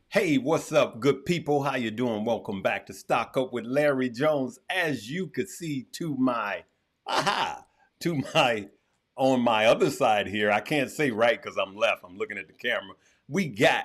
Hey, what's up, good people? How you doing? Welcome back to Stock Up with Larry Jones. As you could see aha, to my, on my other side here, I can't say right because I'm left. I'm looking at the camera. We got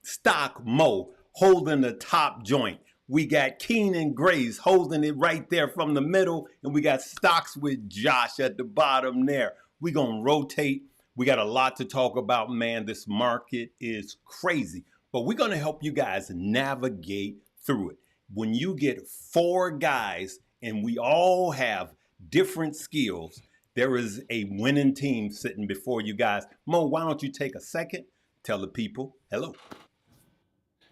Stock Mo holding the top joint. We got Keenan Grace holding it right there from the middle. And we got Stocks with Josh at the bottom there. We're going to rotate. We got a lot to talk about, man. This market is crazy. But we're going to help you guys navigate through it. When you get four guys and we all have different skills, there is a winning team sitting before you guys. Mo, why don't you take a second? Tell the people hello.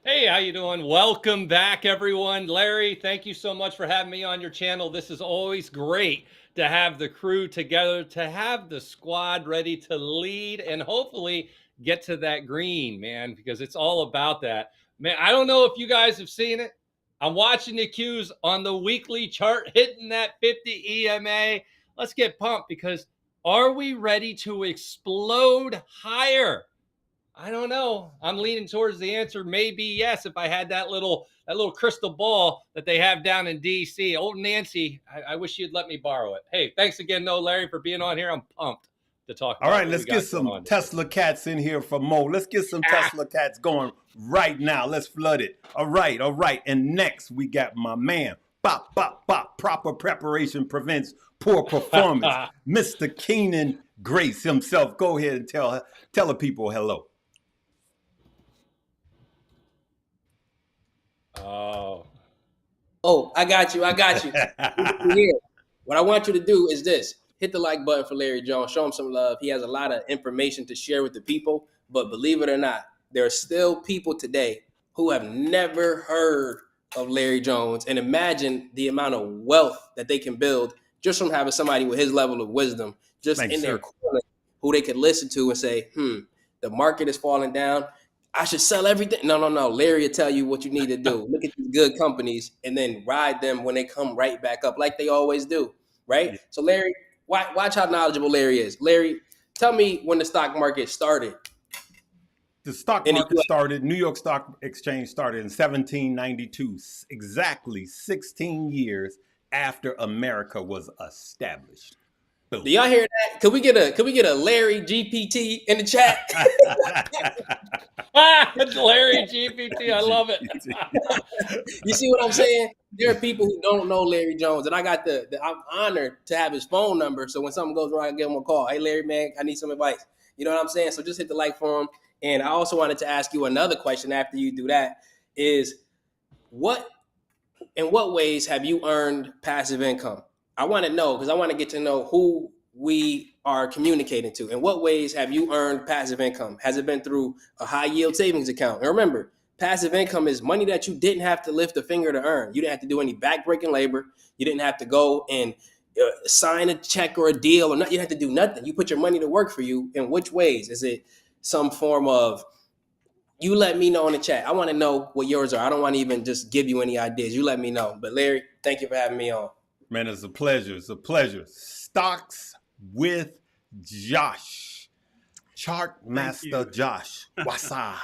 Hey, how you doing? Welcome back, everyone. Larry, thank you so much for having me on your channel. This is always great to have the crew together, to have the squad ready to lead and hopefully get to that green, man, because it's all about that. Man, I don't know if you guys have seen it. I'm watching the cues on the weekly chart hitting that 50 EMA. Let's get pumped because are we ready to explode higher? I don't know. I'm leaning towards the answer maybe yes if I had that little crystal ball that they have down in DC. Old Nancy, I wish you'd let me borrow it. Hey, thanks again, though, Larry, for being on here. I'm pumped to talk All about right, what we let's get got going some on today. Tesla cats in here for Mo. Let's get some Tesla cats going right now. Let's flood it. All right, all right. And next we got my man. Bop, bop, bop. Proper preparation prevents poor performance. Mr. Keenan Grace himself. Go ahead and tell the people hello. Oh. Oh, I got you. I got you. Here. What I want you to do is this. Hit the like button for Larry Jones. Show him some love. He has a lot of information to share with the people. But believe it or not, there are still people today who have never heard of Larry Jones. And imagine the amount of wealth that they can build just from having somebody with his level of wisdom just Thanks, in their sir. corner who they could listen to and say, the market is falling down. I should sell everything. No, no, no. Larry will tell you what you need to do. Look at these good companies and then ride them when they come right back up, like they always do. Right? Yeah. So, Larry, watch how knowledgeable Larry is. Larry, tell me when the stock market started The stock in the market US. started, New York Stock Exchange started in 1792, exactly 16 years after America was established. Do Boom. y'all hear that? Could we get a Larry GPT in the chat? Larry GPT, I love it. You see what I'm saying? There are people who don't know Larry Jones, and I got I'm honored to have his phone number. So when something goes wrong, I give him a call. Hey, Larry, man, I need some advice. You know what I'm saying? So just hit the like for him. And I also wanted to ask you another question after you do that: is what in what ways have you earned passive income? I want to know because I want to get to know who we are communicating to. In what ways have you earned passive income? Has it been through a high yield savings account? And remember, passive income is money that you didn't have to lift a finger to earn. You didn't have to do any backbreaking labor. You didn't have to go and sign a check or a deal, or not. You didn't have to do nothing. You put your money to work for you. In which ways? Is it some form of you let me know in the chat. I want to know what yours are. I don't want to even just give you any ideas. You let me know. But Larry, thank you for having me on. Man, it's a pleasure. It's a pleasure. Stocks with Josh. Chart Master Josh. Wasa.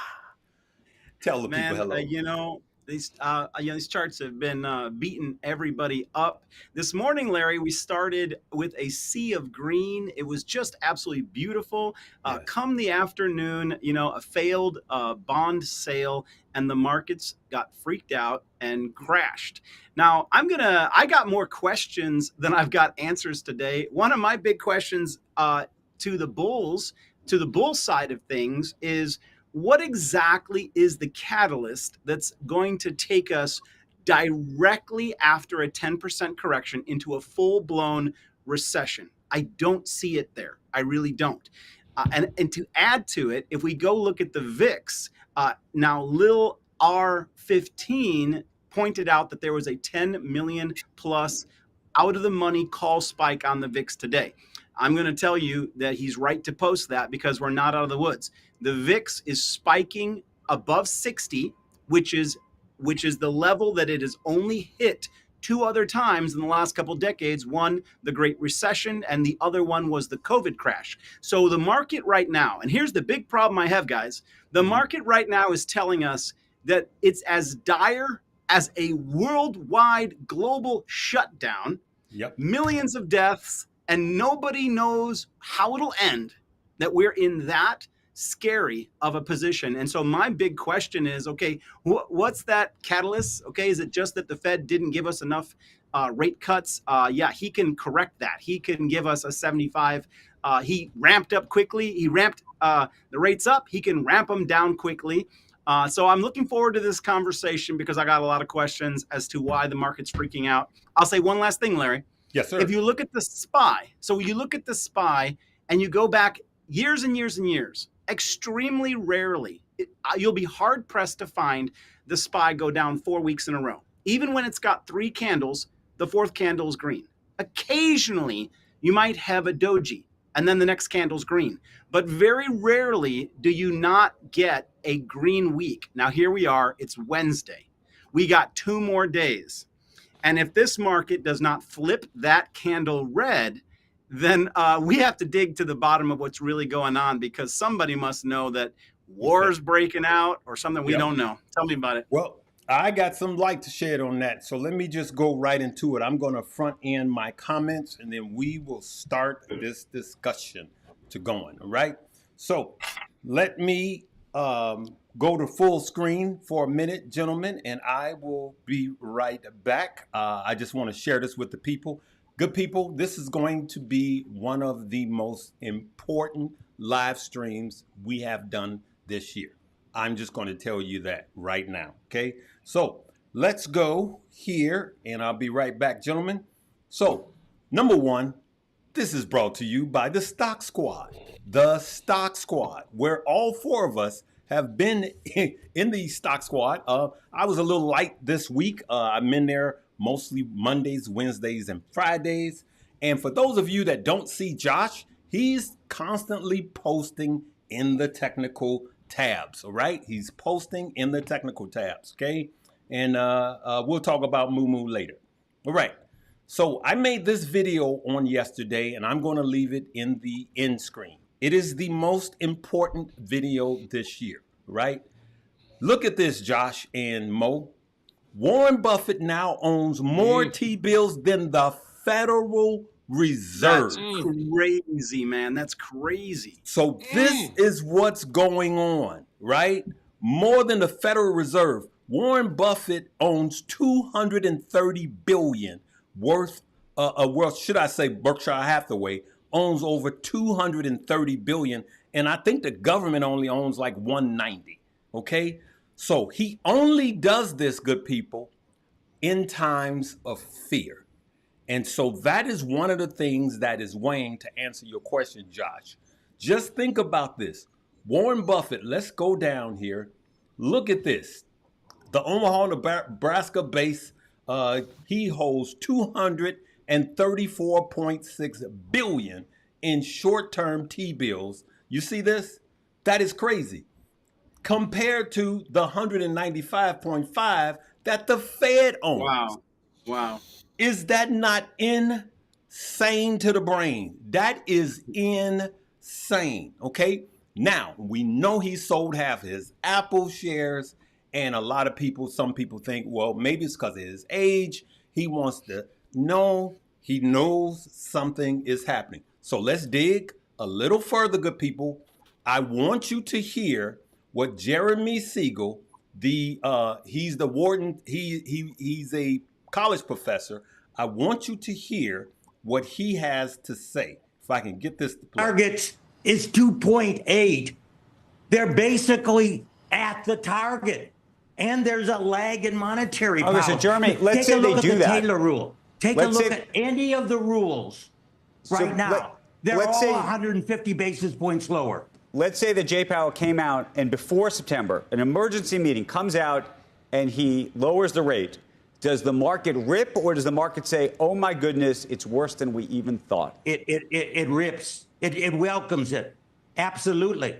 Tell the people Man, hello. these charts have been beating everybody up. This morning, Larry, we started with a sea of green. It was just absolutely beautiful. Yeah. Come the afternoon, a failed bond sale, and the markets got freaked out and crashed. Now, I got more questions than I've got answers today. One of my big questions to the bulls, to the bull side of things is, what exactly is the catalyst that's going to take us directly after a 10% correction into a full-blown recession? I don't see it there. I really don't. And to add to it, if we go look at the VIX, now Lil R15 pointed out that there was a 10 million plus out of the money call spike on the VIX today. I'm going to tell you that he's right to post that because we're not out of the woods. The VIX is spiking above 60, which is the level that it has only hit two other times in the last couple of decades. One, the Great Recession, and the other one was the COVID crash. So the market right now, and here's the big problem I have, guys. The market right now is telling us that it's as dire as a worldwide global shutdown, Yep. millions of deaths, and nobody knows how it'll end, that we're in that scary of a position. And so my big question is, okay, what's that catalyst? Okay, is it just that the Fed didn't give us enough rate cuts? Yeah, he can correct that. He can give us a 75. He ramped up quickly. He ramped the rates up. He can ramp them down quickly. So I'm looking forward to this conversation because I got a lot of questions as to why the market's freaking out. I'll say one last thing, Larry. Yes, sir. If you look at the SPY, so you look at the SPY and you go back years and years and years, extremely rarely, you'll be hard pressed to find the SPY go down 4 weeks in a row. Even when it's got 3 candles, the 4th candle is green. Occasionally, you might have a doji and then the next candle's green. But very rarely do you not get a green week. Now, here we are. It's Wednesday. We got 2 more days. And if this market does not flip that candle red, then we have to dig to the bottom of what's really going on, because somebody must know that war's breaking out or something we don't know. Tell me about it. Well, I got some light to shed on that. So let me just go right into it. I'm going to front end my comments and then we will start this discussion to going. All right. So let me go to full screen for a minute, gentlemen, and I will be right back. I just want to share this with the people. Good people, this is going to be one of the most important live streams we have done this year. I'm just going to tell you that right now, okay? So let's go here, and I'll be right back, gentlemen. So, number one, this is brought to you by the Stock Squad. The Stock Squad, where all 4 of us have been in the Stock Squad. I was a little light this week. I'm in there mostly Mondays, Wednesdays, and Fridays. And for those of you that don't see Josh, he's constantly posting in the technical tabs, all right? He's posting in the technical tabs, okay? And we'll talk about Moo later. All right. So I made this video on yesterday, and I'm going to leave it in the end screen. It is the most important video this year, right? Look at this, Josh and Mo. Warren Buffett now owns more T-bills than the Federal Reserve. That's crazy, man. That's crazy. So this is what's going on, right? More than the Federal Reserve. Warren Buffett owns $230 billion worth, should I say Berkshire Hathaway owns over $230 billion, and I think the government only owns like $190, okay? So he only does this, good people, in times of fear. And so that is one of the things that is weighing, to answer your question, Josh. Just think about this. Warren Buffett, let's go down here. Look at this. The Omaha, Nebraska base, he holds $234.6 billion in short-term T-bills. You see this? That is crazy. Compared to the 195.5 that the Fed owns. Wow. Wow. Is that not insane to the brain? That is insane, okay? Now, we know he sold half of his Apple shares, and a lot of people, some people think, well, maybe it's because of his age. He wants to know, he knows something is happening. So let's dig a little further, good people. I want you to hear what Jeremy Siegel, he's the warden, he's a college professor. I want you to hear what he has to say. If I can get this to play. Target is 2.8. They're basically at the target. And there's a lag in monetary policy. Okay, so Jeremy, let's say they do that. Take a look at the Taylor rule. Take a look at any of the rules right now. They're all 150 basis points lower. Let's say that Jay Powell came out and before September, an emergency meeting comes out and he lowers the rate. Does the market rip, or does the market say, oh, my goodness, it's worse than we even thought? It rips. It welcomes it. Absolutely.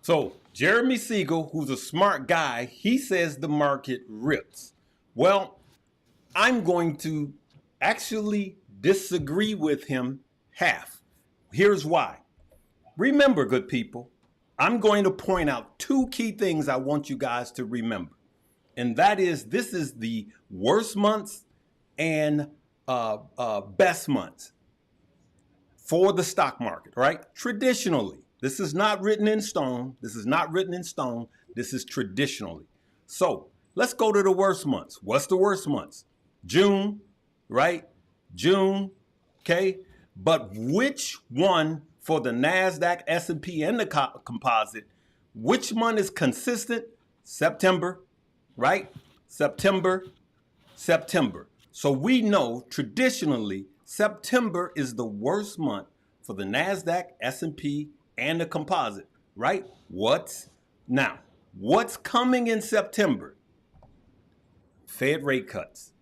So Jeremy Siegel, who's a smart guy, he says the market rips. Well, I'm going to actually disagree with him half. Here's why. Remember, good people, I'm going to point out two key things I want you guys to remember. And that is, this is the worst months and best months for the stock market, right? Traditionally, this is not written in stone. This is not written in stone. This is traditionally. So let's go to the worst months. What's the worst months? June, right? June, okay? But which one for the NASDAQ, S&P, and the composite, which month is consistent? September, right? September. So we know traditionally September is the worst month for the NASDAQ, S&P, and the composite, right? What's coming in September? Fed rate cuts,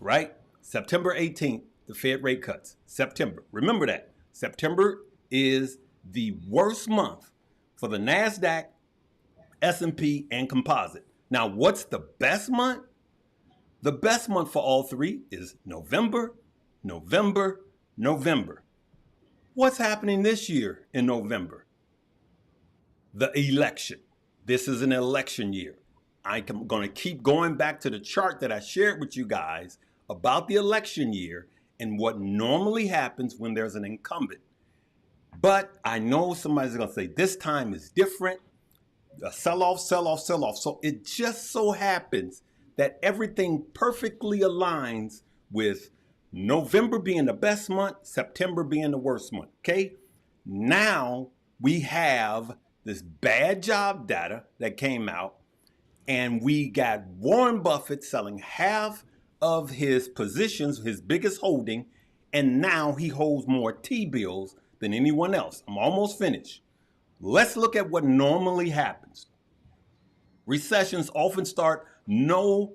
right? September 18th, the Fed rate cuts. September. Remember that. September is the worst month for the NASDAQ, S&P, and composite. Now, what's the best month? The best month for all three is November. What's happening this year in November? The election. This is an election year. I'm going to keep going back to the chart that I shared with you guys about the election year and what normally happens when there's an incumbent. But I know somebody's going to say this time is different. A sell-off. So it just so happens that everything perfectly aligns with November being the best month, September being the worst month, okay? Now we have this bad job data that came out, and we got Warren Buffett selling half of his positions, his biggest holding, and now he holds more T-bills than anyone else. I'm almost finished. Let's look at what normally happens. Recessions often start not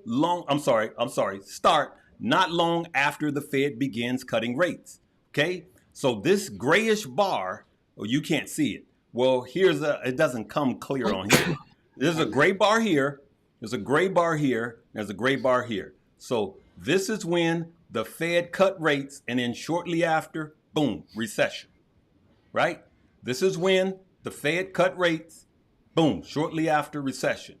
long after the Fed begins cutting rates. Okay, so this grayish bar, you can't see it. Well, it doesn't come clear on here. There's a gray bar here. There's a gray bar here. There's a gray bar here. So this is when the Fed cut rates, and then shortly after, boom, recession. Right? This is when the Fed cut rates, boom, shortly after recession.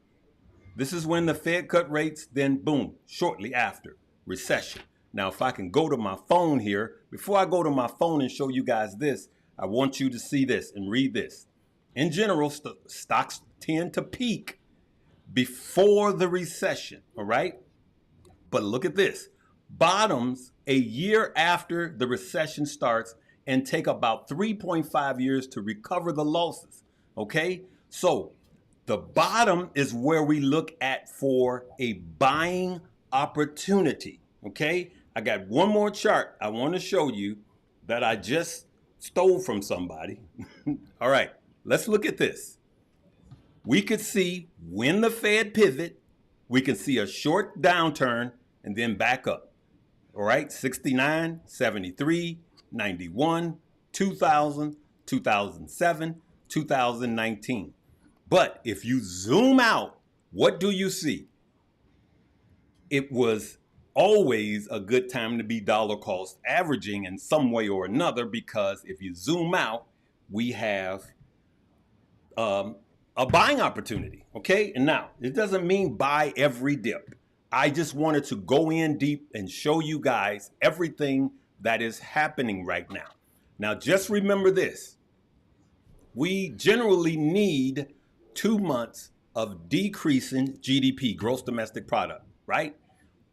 This is when the Fed cut rates, then boom, shortly after recession. Now, if I can go to my phone here, before I go to my phone and show you guys this, I want you to see this and read this. In general, stocks tend to peak before the recession, all right? But look at this. Bottoms a year after the recession starts and take about 3.5 years to recover the losses, okay? So the bottom is where we look at for a buying opportunity, okay? I got one more chart I want to show you that I just stole from somebody. All right, let's look at this. We could see when the Fed pivot, we can see a short downturn and then back up. All right, 69, 73, 91, 2000, 2007, 2019. But if you zoom out, what do you see? It was always a good time to be dollar cost averaging in some way or another, because if you zoom out, we have a buying opportunity, okay? And now, it doesn't mean buy every dip. I just wanted to go in deep and show you guys everything that is happening right now. Now, just remember this. We generally need 2 months of decreasing GDP, gross domestic product, right?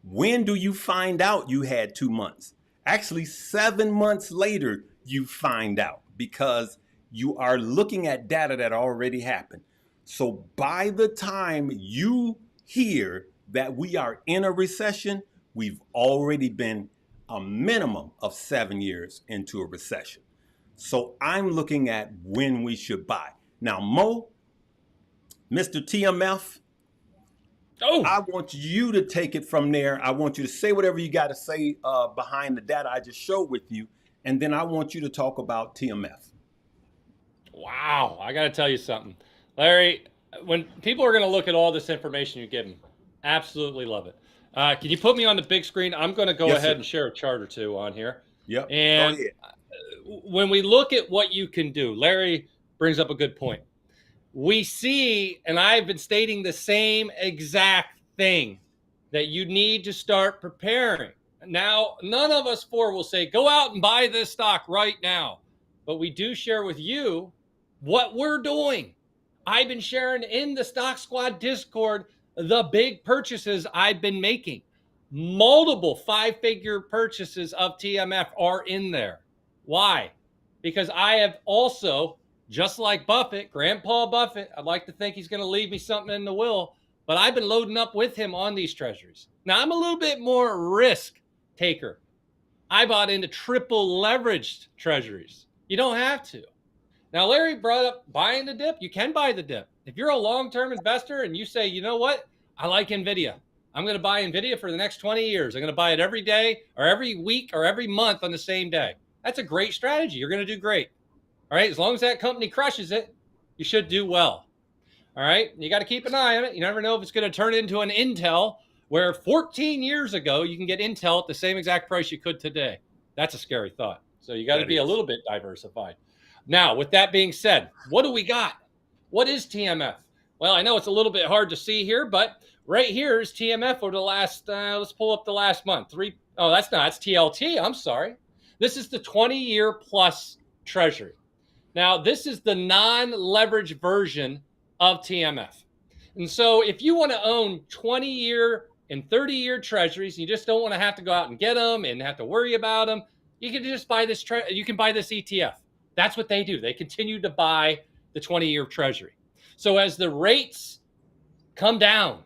When do you find out you had 2 months? Actually, 7 months later, you find out, because you are looking at data that already happened. So by the time you hear that we are in a recession, we've already been a minimum of 7 years into a recession. So I'm looking at when we should buy. Now, Mo, Mr. TMF, I want you to take it from there. I want you to say whatever you got to say behind the data I just showed with you. And then I want you to talk about TMF. Wow. I got to tell you something. Larry, when people are going to look at all this information you give them, absolutely love it. Can you put me on the big screen? I'm going to go ahead and share a chart or two on here. Yep. And when we look at what you can do, Larry brings up a good point. we see, and I've been stating the same exact thing, that you need to start preparing. Now, none of us four will say, go out and buy this stock right now. But we do share with you what we're doing. I've been sharing in the Stock Squad Discord the big purchases I've been making. Multiple 5-figure purchases of TMF are in there. Why? Because I have also, just like Buffett, Grandpa Buffett, I'd like to think he's going to leave me something in the will, but I've been loading up with him on these treasuries. Now, I'm a little bit more risk taker. I bought into triple leveraged treasuries. You don't have to. Now, Larry brought up buying the dip. You can buy the dip. If you're a long-term investor and you say, you know what? I like NVIDIA. I'm going to buy NVIDIA for the next 20 years. I'm going to buy it every day or every week or every month on the same day. That's a great strategy. You're going to do great. All right. As long as that company crushes it, you should do well. All right. You got to keep an eye on it. You never know if it's going to turn into an Intel where 14 years ago, you can get Intel at the same exact price you could today. That's a scary thought. So you got to be a little bit diversified. Now, with that being said, what do we got? What is TMF? Well, I know it's a little bit hard to see here, but right here is TMF over the last, let's pull up the last month. That's TLT. I'm sorry. This is the 20-year plus treasury. Now, this is the non-leveraged version of TMF. And so if you want to own 20-year and 30-year treasuries, and you just don't want to have to go out and get them and have to worry about them, you can just buy this. You can buy this ETF. That's what they do. They continue to buy the 20-year treasury. So as the rates come down,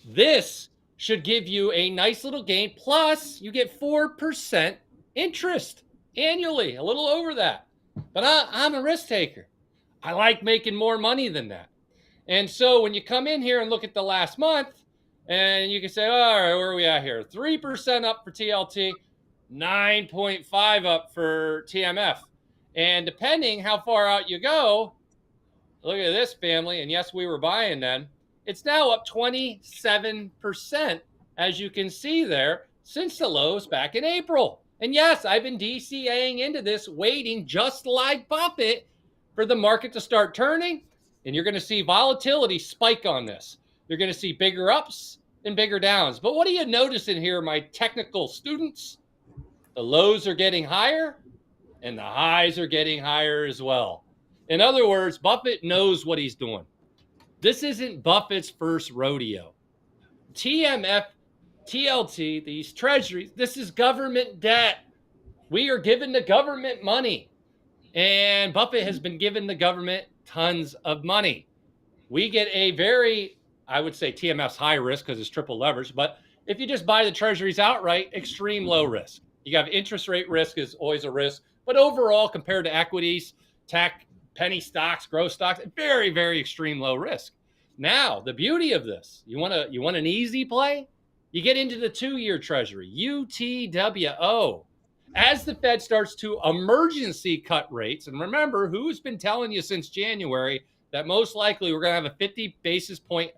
this should give you a nice little gain. Plus, you get 4% interest annually, a little over that. But I'm a risk taker. I like making more money than that. And so when you come in here and look at the last month, and you can say, all right, where are we at here? 3% up for TLT, 9.5 up for TMF. And depending how far out you go, look at this, family. And yes, we were buying then. It's now up 27%, as you can see there, since the lows back in April. And yes, I've been DCAing into this, waiting just like Buffett for the market to start turning. And you're going to see volatility spike on this. You're going to see bigger ups and bigger downs. But what do you notice in here, my technical students? The lows are getting higher and the highs are getting higher as well. In other words, Buffett knows what he's doing. This isn't Buffett's first rodeo. TMF, TLT, these treasuries, this is government debt. We are giving the government money. And Buffett has been giving the government tons of money. We get a very, I would say TMF's high risk because it's triple leverage, but if you just buy the treasuries outright, extreme low risk. You have interest rate risk is always a risk, but overall compared to equities, tech, penny stocks, growth stocks, very, very extreme low risk. Now, the beauty of this, you want an easy play? You get into the 2-year treasury, UTWO. As the Fed starts to emergency cut rates, and remember, who's been telling you since January that most likely we're going to have a 50 basis point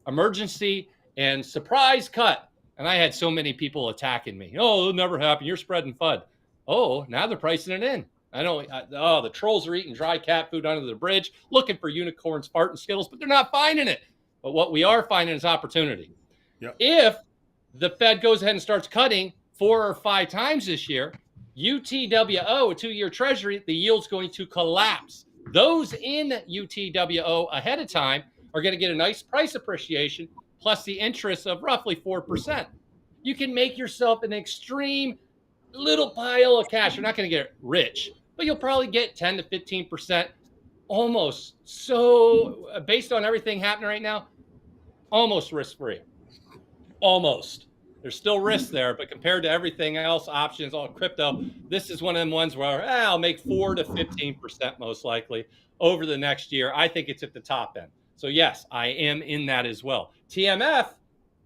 emergency and surprise cut? And I had so many people attacking me. Oh, it'll never happen. You're spreading FUD. Oh, now they're pricing it in. The trolls are eating dry cat food under the bridge, looking for unicorns, fart, and Skittles, but they're not finding it. But what we are finding is opportunity. Yep. If the Fed goes ahead and starts cutting 4 or 5 times this year, UTWO, a 2-year treasury, the yield's going to collapse. Those in UTWO ahead of time are going to get a nice price appreciation plus the interest of roughly 4%. You can make yourself an extreme little pile of cash. You're not going to get rich, but you'll probably get 10 to 15% almost. So based on everything happening right now, almost risk-free. Almost. There's still risk there, but compared to everything else, options, all crypto, this is one of them ones where I'll make 4 to 15% most likely over the next year. I think it's at the top end. So yes, I am in that as well. TMF,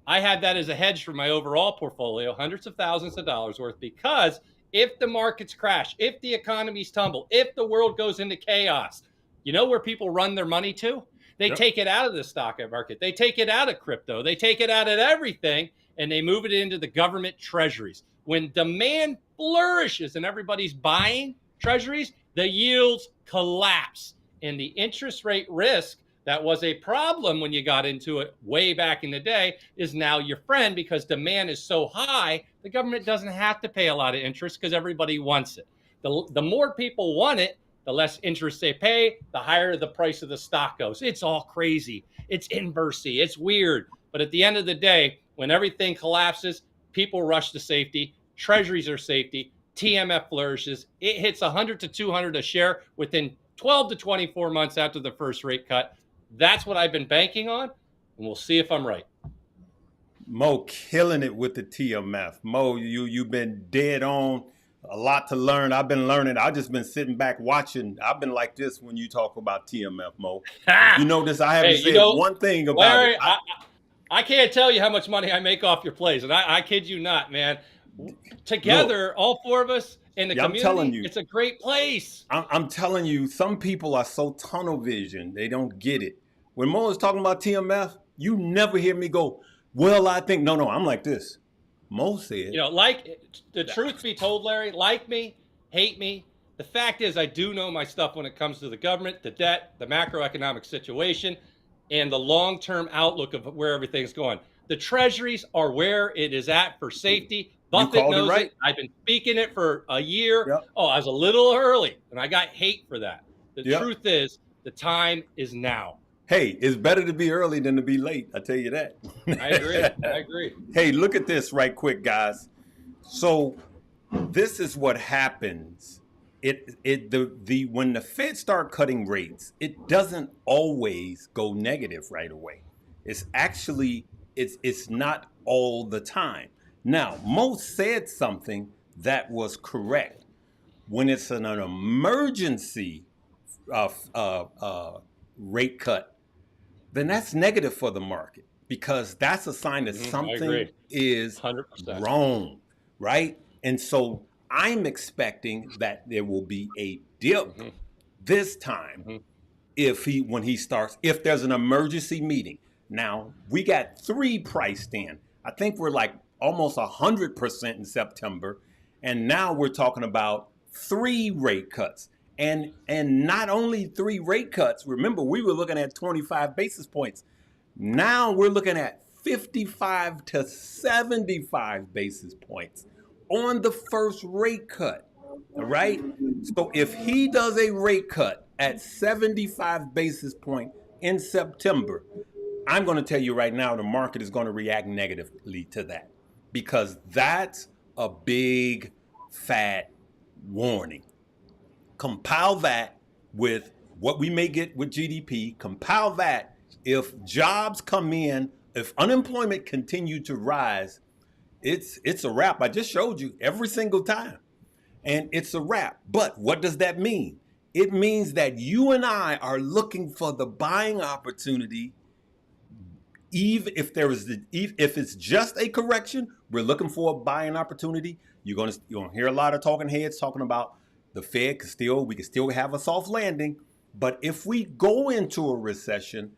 I had that as a hedge for my overall portfolio, hundreds of thousands of dollars worth, because if the markets crash, if the economies tumble, if the world goes into chaos, you know where people run their money to? They take it out of the stock market. They take it out of crypto. They take it out of everything, and they move it into the government treasuries. When demand flourishes and everybody's buying treasuries, the yields collapse. And the interest rate risk that was a problem when you got into it way back in the day is now your friend, because demand is so high, the government doesn't have to pay a lot of interest because everybody wants it. The more people want it, the less interest they pay, the higher the price of the stock goes. It's all crazy. It's inversey. It's weird. But at the end of the day, when everything collapses, people rush to safety. Treasuries are safety. TMF flourishes. It hits 100 to 200 a share within 12 to 24 months after the first rate cut. That's what I've been banking on, and we'll see if I'm right. Mo killing it with the TMF. Mo, you've been dead on. A lot to learn. I've been learning. I've just been sitting back watching. I've been like this when you talk about TMF, Mo. You notice I haven't said one thing about Larry, it. I can't tell you how much money I make off your plays, and I kid you not, man. Together, all four of us in the community, I'm telling you, it's a great place. I'm telling you, some people are so tunnel vision, they don't get it. When Mo is talking about TMF, you never hear me go, well, I think, no, I'm like this. Mo said. Like the truth be told, Larry, like me, hate me. The fact is, I do know my stuff when it comes to the government, the debt, the macroeconomic situation, and the long-term outlook of where everything's going. The treasuries are where it is at for safety. Buffett knows it. I've been speaking it for a year. Yep. Oh, I was a little early, and I got hate for that. The truth is, the time is now. Hey, it's better to be early than to be late. I tell you that. I agree. Hey, look at this right quick, guys. So this is what happens. When the Fed start cutting rates, it doesn't always go negative right away. It's actually it's not all the time. Now, Mo said something that was correct. When it's an emergency rate cut, then that's negative for the market, because that's a sign that something is 100% wrong, right? And so I'm expecting that there will be a dip this time if there's an emergency meeting. Now, we got 3 priced in. I think we're like almost 100% in September, and now we're talking about 3 rate cuts. And not only 3 rate cuts, remember, we were looking at 25 basis points. Now we're looking at 55 to 75 basis points on the first rate cut, all right? So if he does a rate cut at 75 basis point in September, I'm going to tell you right now, the market is going to react negatively to that, because that's a big, fat warning. Compile that with what we may get with GDP. Compile that if jobs come in, if unemployment continued to rise, it's a wrap. I just showed you every single time. And it's a wrap. But what does that mean? It means that you and I are looking for the buying opportunity. Even if if it's just a correction, we're looking for a buying opportunity. You're gonna hear a lot of talking heads talking about the Fed we can still have a soft landing. But if we go into a recession,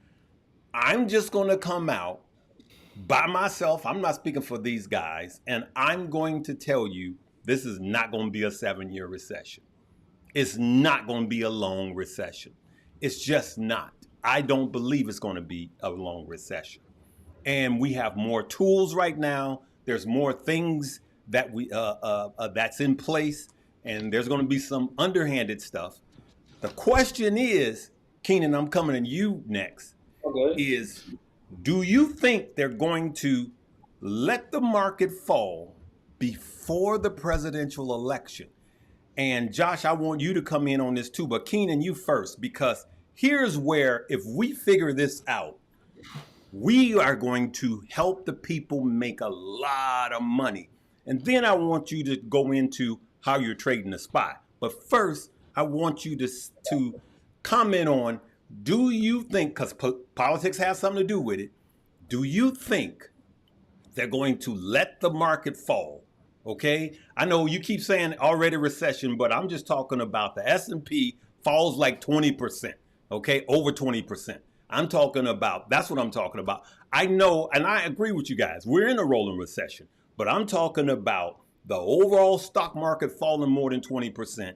I'm just going to come out by myself. I'm not speaking for these guys. And I'm going to tell you, this is not going to be a 7-year recession. It's not going to be a long recession. It's just not. I don't believe it's going to be a long recession. And we have more tools right now. There's more things that that's in place. And there's going to be some underhanded stuff. The question is, Keenan, I'm coming to you next, is do you think they're going to let the market fall before the presidential election? And Josh, I want you to come in on this too, but Keenan, you first, because here's where, if we figure this out, we are going to help the people make a lot of money. And then I want you to go into how you're trading the spot. But first, I want you to comment on, do you think, because politics has something to do with it, do you think they're going to let the market fall? Okay, I know you keep saying already recession, but I'm just talking about the S&P falls like 20%, okay, over 20%. I'm talking about, that's what I'm talking about. I know, and I agree with you guys, we're in a rolling recession, but I'm talking about the overall stock market falling more than 20%.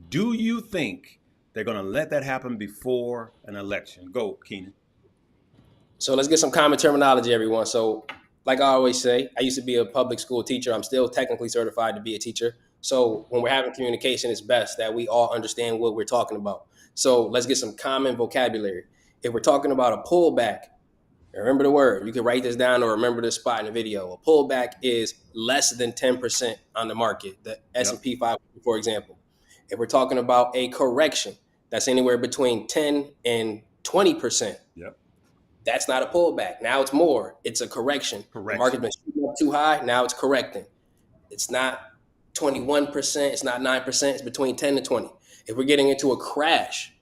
Do you think They're going to let that happen before an election. Go, Keenan. So let's get some common terminology, everyone. So, like I always say, I used to be a public school teacher. I'm still technically certified to be a teacher. So when we're having communication, it's best that we all understand what we're talking about. So let's get some common vocabulary. If we're talking about a pullback, remember the word. You can write this down or remember the spot in the video. A pullback is less than 10% on the market, the S&P 500, for example. If we're talking about a correction, that's anywhere between 10 and 20%. Yep. That's not a pullback. Now it's more. It's a correction. The market's been shooting up too high. Now it's correcting. It's not 21%. It's not 9%. It's between 10 and 20. If we're getting into a crash,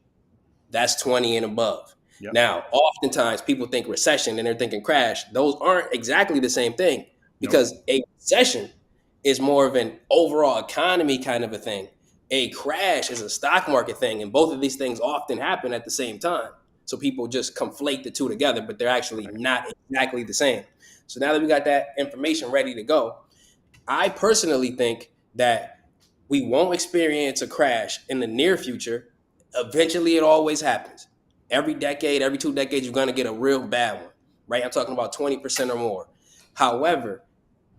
that's 20 and above. Yep. Now, oftentimes people think recession and they're thinking crash. Those aren't exactly the same thing, because a recession is more of an overall economy kind of a thing. A crash is a stock market thing, and both of these things often happen at the same time. So people just conflate the two together, but they're actually not exactly the same. So now that we got that information ready to go, I personally think that we won't experience a crash in the near future. Eventually, it always happens. Every decade, every 2 decades, you're going to get a real bad one, right? I'm talking about 20% or more. However,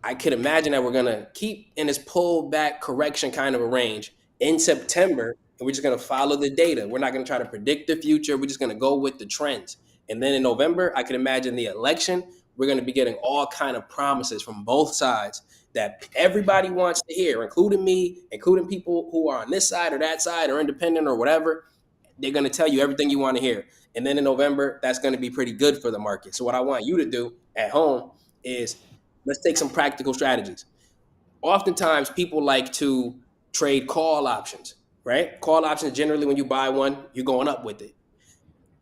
I could imagine that we're going to keep in this pullback correction kind of a range in September, and we're just going to follow the data. We're not going to try to predict the future. We're just going to go with the trends. And then in November, I could imagine the election, we're going to be getting all kind of promises from both sides that everybody wants to hear, including me, including people who are on this side or that side or independent or whatever. They're going to tell you everything you want to hear. And then in November, that's going to be pretty good for the market. So what I want you to do at home is let's take some practical strategies. Oftentimes, people like to trade call options, right? Call options, generally, when you buy one, you're going up with it.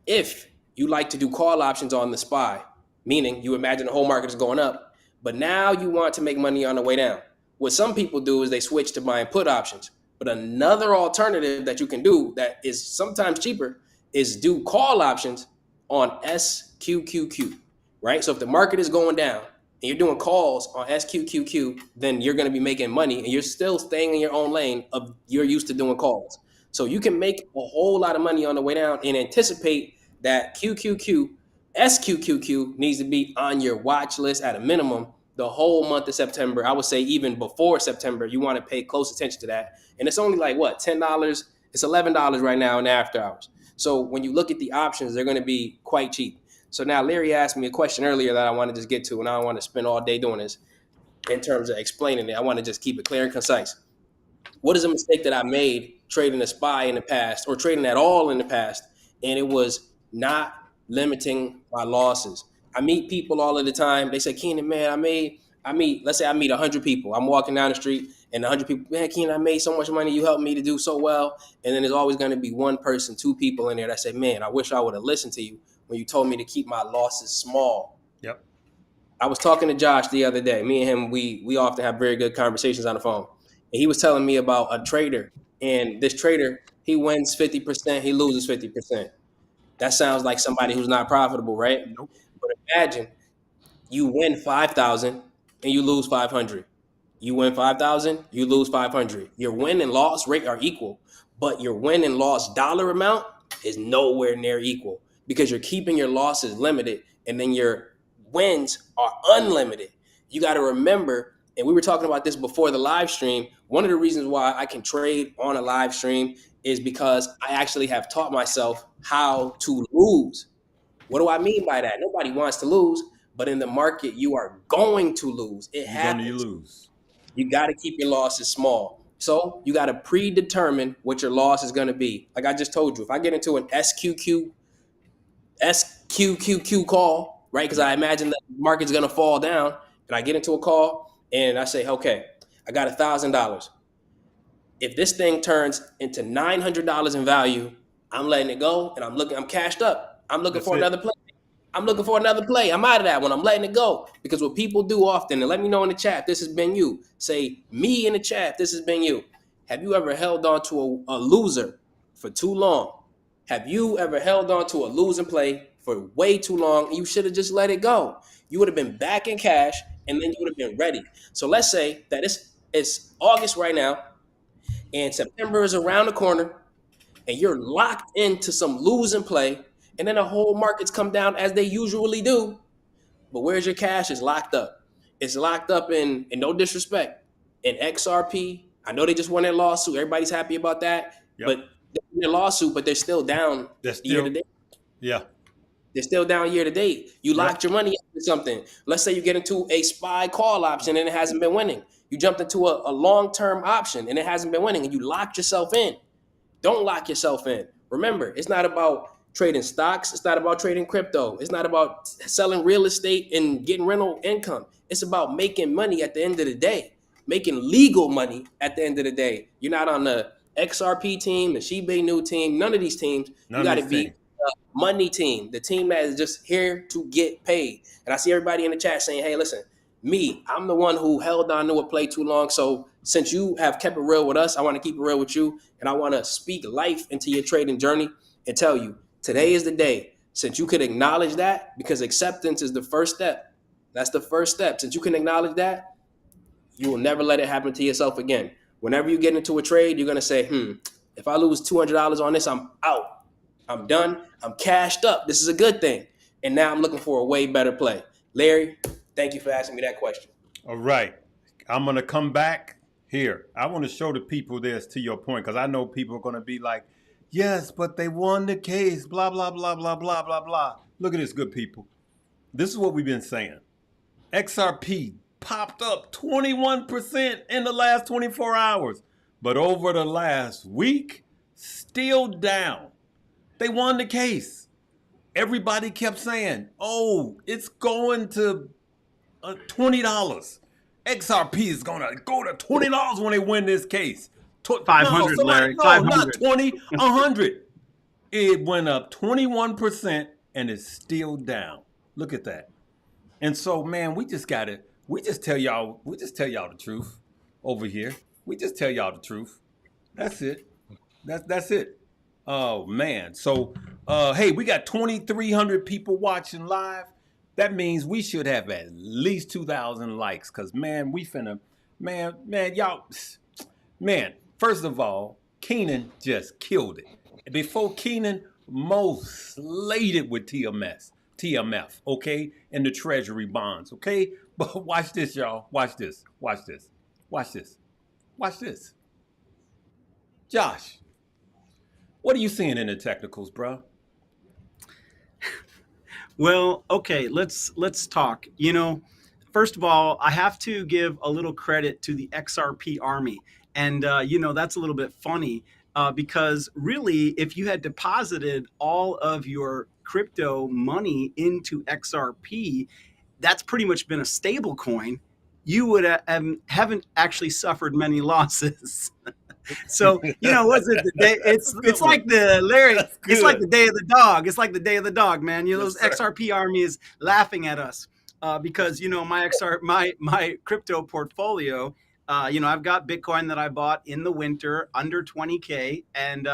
If you like to do call options on the SPY, meaning you imagine the whole market is going up, but now you want to make money on the way down. What some people do is they switch to buying put options. But another alternative that you can do that is sometimes cheaper is do call options on SQQQ, right? So if the market is going down and you're doing calls on SQQQ, then you're going to be making money and you're still staying in your own lane of you're used to doing calls. So you can make a whole lot of money on the way down and anticipate that SQQQ needs to be on your watch list at a minimum the whole month of September. I would say even before September, you want to pay close attention to that. And it's only like what, $10? It's $11 right now in the after hours. So when you look at the options, they're going to be quite cheap. So now Larry asked me a question earlier that I want to just get to, and I don't want to spend all day doing this in terms of explaining it. I want to just keep it clear and concise. What is a mistake that I made trading a SPY in the past or trading at all in the past? And it was not limiting my losses. I meet people all of the time. They say, Keenan, man, let's say I meet 100 people. I'm walking down the street and 100 people, man, Keenan, I made so much money. You helped me to do so well. And then there's always going to be one person, 2 people in there that say, man, I wish I would have listened to you when you told me to keep my losses small. Yep. I was talking to Josh the other day. Me and him, we often have very good conversations on the phone. And he was telling me about a trader. And this trader, he wins 50%, he loses 50%. That sounds like somebody who's not profitable, right? Nope. But imagine you win 5,000 and you lose 500. You win 5,000, you lose 500. Your win and loss rate are equal, but your win and loss dollar amount is nowhere near equal because you're keeping your losses limited and then your wins are unlimited. You got to remember, and we were talking about this before the live stream, one of the reasons why I can trade on a live stream is because I actually have taught myself how to lose. What do I mean by that? Nobody wants to lose, but in the market, you are going to lose. It happens. You're going to lose. You got to keep your losses small. So you got to predetermine what your loss is going to be. Like I just told you, if I get into an SQQQ call, right? Because I imagine the market's going to fall down, and I get into a call and I say, okay, I got $1,000. If this thing turns into $900 in value, I'm letting it go and I'm cashed up. I'm looking for another play. I'm looking for another play. I'm out of that one. I'm letting it go. Because what people do often, and let me know in the chat if this has been you. Say me in the chat if this has been you. Have you ever held on to a loser for too long? Have you ever held on to a losing play for way too long and you should have just let it go? You would have been back in cash and then you would have been ready. So let's say that it's August right now and September is around the corner and you're locked into some losing play, and then the whole markets come down as they usually do. But where's your cash? It's locked up. It's locked up in no disrespect, in XRP. I know they just won their lawsuit. Everybody's happy about that. Yep. But they won their lawsuit, but they're still down That's year to still, date. yeah. They're still down year to date. You Yep. locked your money into something. Let's say you get into a SPY call option and it hasn't been winning. You jumped into a long-term option and it hasn't been winning, and you locked yourself in. Don't lock yourself in. Remember, it's not about trading stocks. It's not about trading crypto. It's not about selling real estate and getting rental income. It's about making money at the end of the day, making legal money at the end of the day. You're not on the XRP team, the Shiba Inu team, none of these teams. You None of got to these be things. the money team, the team that is just here to get paid. And I see everybody in the chat saying, hey, listen, I'm the one who held on to a play too long. So since you have kept it real with us, I want to keep it real with you. And I want to speak life into your trading journey and tell you today is the day. Since you could acknowledge that, because acceptance is the first step. That's the first step. Since you can acknowledge that, you will never let it happen to yourself again. Whenever you get into a trade, you're going to say, if I lose $200 on this, I'm out. I'm done. I'm cashed up. This is a good thing. And now I'm looking for a way better play. Larry, thank you for asking me that question. All right. I'm going to come back here. I want to show the people this, to your point, because I know people are going to be like, yes, but they won the case, blah, blah, blah, blah, blah, blah, blah. Look at this, good people. This is what we've been saying. XRP popped up 21% in the last 24 hours. But over the last week, still down. They won the case. Everybody kept saying, oh, it's going to $20. XRP is going to go to $20 when they win this case. 500, Larry. No, 500. not 20, 100. It went up 21% and it's still down. Look at that. And so, man, we just tell y'all the truth over here. We just tell y'all the truth. That's it. That's it. Oh man. So hey, we got 2,300 people watching live. That means we should have at least 2,000 likes. Cause man, y'all, first of all, Keenan just killed it. Before Keenan, Mo slayed it with TMF, okay? And the treasury bonds, okay? But watch this, y'all. Watch this. Josh, what are you seeing in the technicals, bro? Well, okay, let's talk. First of all, I have to give a little credit to the XRP army. And, that's a little bit funny because really, if you had deposited all of your crypto money into XRP, that's pretty much been a stable coin. You would haven't actually suffered many losses. So what's it? The day, it's like the Larry. It's like the day of the dog. It's like the day of the dog, man. Those XRP army is laughing at us because my crypto portfolio. I've got Bitcoin that I bought in the winter under 20K, and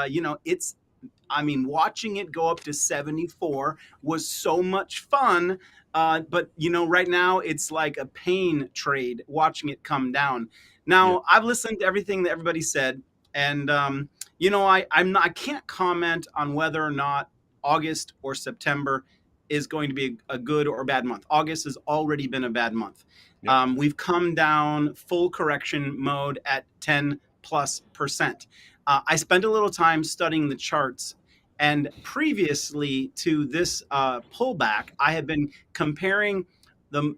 watching it go up to 74 was so much fun. But right now it's like a pain trade watching it come down. Now, yeah. I've listened to everything that everybody said, and I can't comment on whether or not August or September is going to be a good or bad month. August has already been a bad month. Yep. We've come down full correction mode at 10+%. I spent a little time studying the charts, and previously to this pullback, I had been comparing the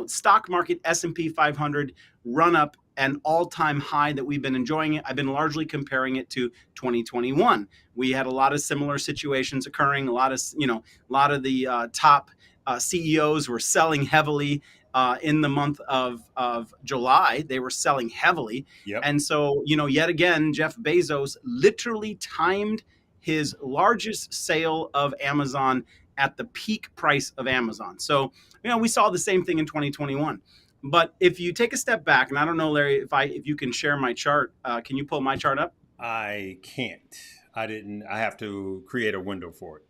stock market S&P 500 run up an all-time high that we've been enjoying it. I've been largely comparing it to 2021. We had a lot of similar situations occurring. A lot of the top CEOs were selling heavily in the month of July. They were selling heavily. Yep. And so, yet again, Jeff Bezos literally timed his largest sale of Amazon at the peak price of Amazon. So, we saw the same thing in 2021. But if you take a step back, and I don't know, Larry, if you can share my chart, can you pull my chart up? I can't. I have to create a window for it.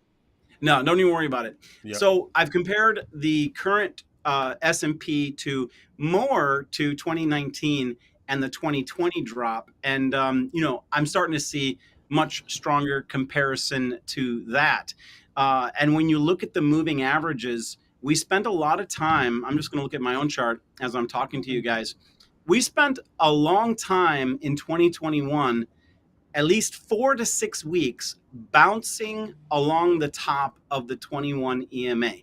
No, don't even worry about it. Yep. So I've compared the current S&P to 2019 and the 2020 drop. And, I'm starting to see much stronger comparison to that. And when you look at the moving averages, we spent a lot of time. I'm just going to look at my own chart as I'm talking to you guys. We spent a long time in 2021, at least 4 to 6 weeks, bouncing along the top of the 21 EMA.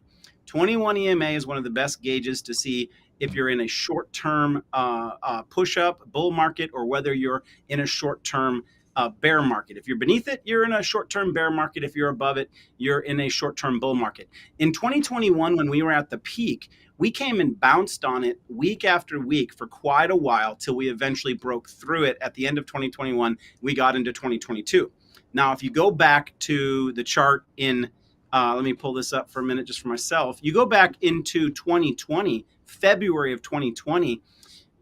21 EMA is one of the best gauges to see if you're in a short-term push-up bull market or whether you're in a short-term bear market. If you're beneath it, you're in a short-term bear market. If you're above it, you're in a short-term bull market. In 2021, when we were at the peak, we came and bounced on it week after week for quite a while till we eventually broke through it at the end of 2021. We got into 2022. Now, if you go back to the chart in, let me pull this up for a minute just for myself. You go back into 2020, February of 2020,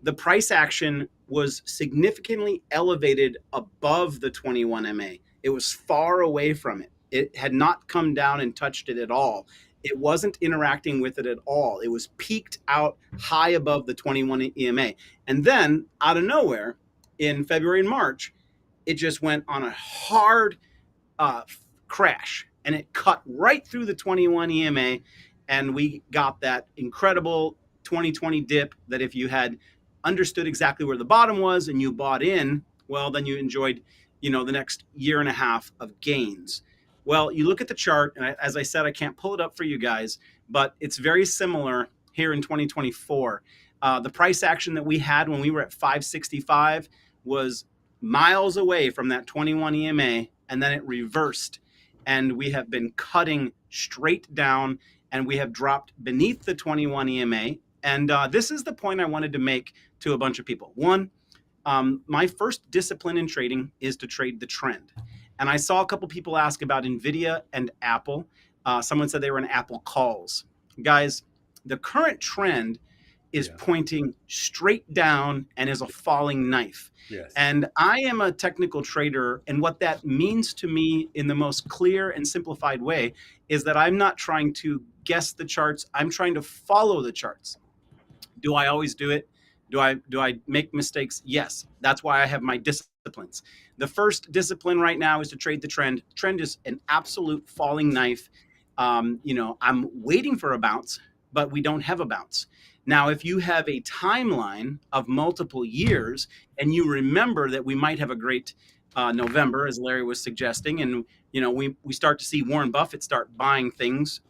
the price action was significantly elevated above the 21 MA. It was far away from it. It had not come down and touched it at all. It wasn't interacting with it at all. It was peaked out high above the 21 EMA. And then out of nowhere in February and March, it just went on a hard crash and it cut right through the 21 EMA. And we got that incredible 2020 dip that if you had understood exactly where the bottom was and you bought in, well, then you enjoyed, the next year and a half of gains. Well, you look at the chart, and as I said, I can't pull it up for you guys, but it's very similar here in 2024. The price action that we had when we were at 565 was miles away from that 21 EMA, and then it reversed. And we have been cutting straight down, and we have dropped beneath the 21 EMA. And this is the point I wanted to make to a bunch of people. One, my first discipline in trading is to trade the trend. And I saw a couple people ask about NVIDIA and Apple. Someone said they were in Apple calls. Guys, the current trend is pointing straight down and is a falling knife. Yes. And I am a technical trader. And what that means to me in the most clear and simplified way is that I'm not trying to guess the charts. I'm trying to follow the charts. Do I always do it? Do I make mistakes? Yes. That's why I have my disciplines. The first discipline right now is to trade the trend. Trend is an absolute falling knife. I'm waiting for a bounce, but we don't have a bounce. Now, if you have a timeline of multiple years and you remember that we might have a great November, as Larry was suggesting, and we start to see Warren Buffett start buying things,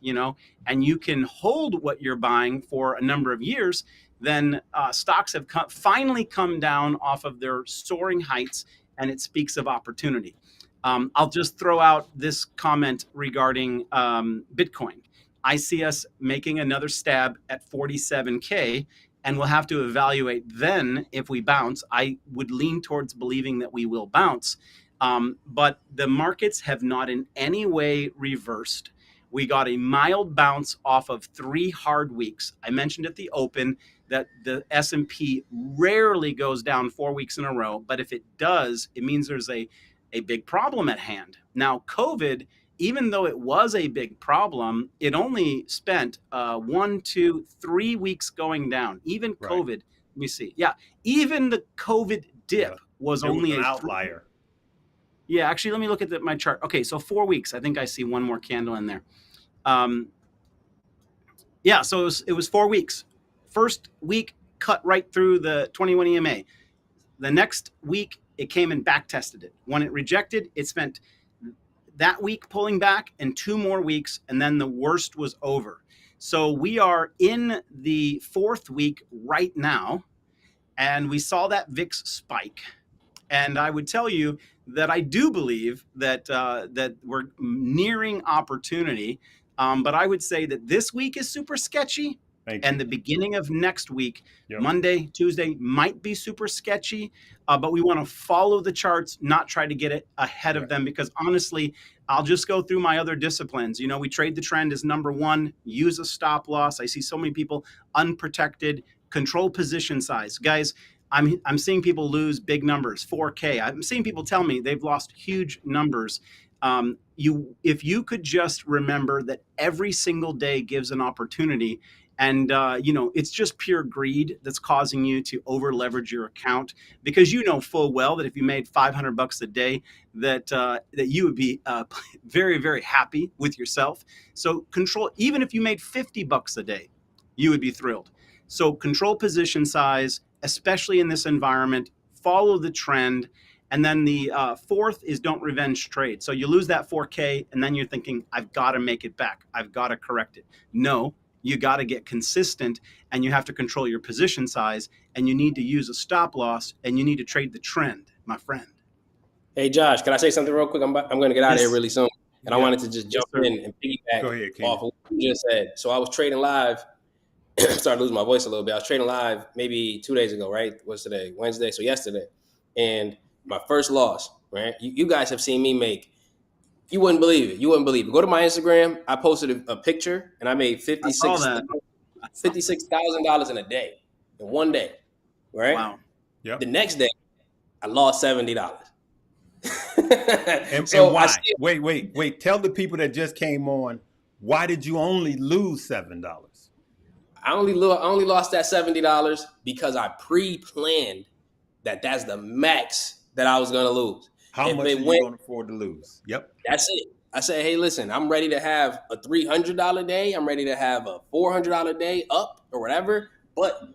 and you can hold what you're buying for a number of years, then stocks have finally come down off of their soaring heights, and it speaks of opportunity. I'll just throw out this comment regarding Bitcoin. I see us making another stab at 47K, and we'll have to evaluate then if we bounce. I would lean towards believing that we will bounce, but the markets have not in any way reversed. We got a mild bounce off of 3 hard weeks. I mentioned at the open that the S&P rarely goes down 4 weeks in a row, but if it does, it means there's a big problem at hand. Now, COVID, even though it was a big problem, it only spent 1, 2, 3 weeks going down. Even COVID, let me see. Yeah, even the COVID dip was only an outlier. Yeah, actually, let me look at my chart. Okay, so 4 weeks. I think I see one more candle in there. Yeah, so it was 4 weeks. First week cut right through the 21 EMA. The next week, it came and back tested it. When it rejected, it spent that week pulling back and 2 more weeks, and then the worst was over. So we are in the 4th week right now, and we saw that VIX spike. And I would tell you that I do believe that that we're nearing opportunity, but I would say that this week is super sketchy. And the beginning of next week, Monday, Tuesday, might be super sketchy, but we want to follow the charts, not try to get it ahead of them, because honestly, I'll just go through my other disciplines. We trade the trend as number 1, use a stop loss. I see so many people unprotected, control position size. Guys, I'm seeing people lose big numbers, 4K. I'm seeing people tell me they've lost huge numbers. If you could just remember that every single day gives an opportunity, And, it's just pure greed that's causing you to over leverage your account, because you know full well that if you made $500 a day, that you would be very, very happy with yourself. So control, even if you made $50 a day, you would be thrilled. So control position size, especially in this environment, follow the trend. And then the fourth is don't revenge trade. So you lose that 4K and then you're thinking, I've got to make it back. I've got to correct it. No, you got to get consistent, and you have to control your position size, and you need to use a stop loss, and you need to trade the trend, my friend. Hey, Josh, can I say something real quick? I'm going to get out of here really soon. And I wanted to just jump in and piggyback off of what you just said. So I was trading live. Started losing my voice a little bit. I was trading live maybe 2 days ago, right? What's today? Wednesday. So yesterday. And my first loss, right? You guys have seen me make, you wouldn't believe it. You wouldn't believe it. Go to my Instagram. I posted a picture and I made $56,000 in a day, in one day, right? Wow. Yep. The next day, I lost $70. And why? Wait. Tell the people that just came on, why did you only lose $7? I only lost that $70 because I pre-planned that's the max that I was going to lose. How much are you going to afford to lose? Yep. That's it. I said, hey, listen, I'm ready to have a $300 day. I'm ready to have a $400 day up or whatever, but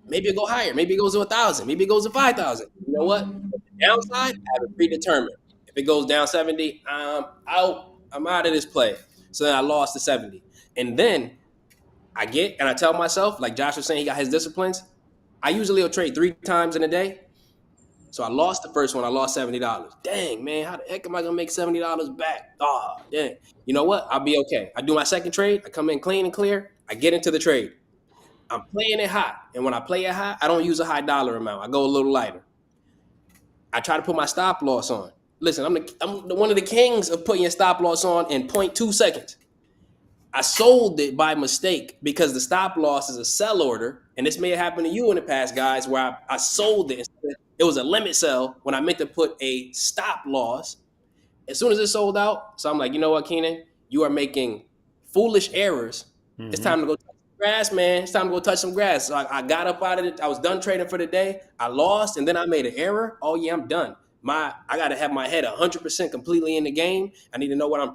maybe it go higher. Maybe it goes to 1,000. Maybe it goes to 5,000. You know what? The downside, I have it predetermined. If it goes down 70, I'm out. I'm out of this play. So then I lost the 70. And then I tell myself, like Josh was saying, he got his disciplines. I usually will trade 3 times in a day. So I lost the first one. I lost $70. Dang, man, how the heck am I going to make $70 back? Oh, dang. You know what? I'll be okay. I do my second trade. I come in clean and clear. I get into the trade. I'm playing it hot. And when I play it hot, I don't use a high dollar amount. I go a little lighter. I try to put my stop loss on. Listen, I'm one of the kings of putting your stop loss on in 0.2 seconds. I sold it by mistake because the stop loss is a sell order. And this may have happened to you in the past, guys, where I sold it. It was a limit sell when I meant to put a stop loss. As soon as it sold out, so I'm like, you know what, Keenan? You are making foolish errors. Mm-hmm. It's time to go touch some grass, man. It's time to go touch some grass. So I got up out of it. I was done trading for the day. I lost, and then I made an error. Oh, yeah, I'm done. I got to have my head 100% completely in the game. I need to know what I'm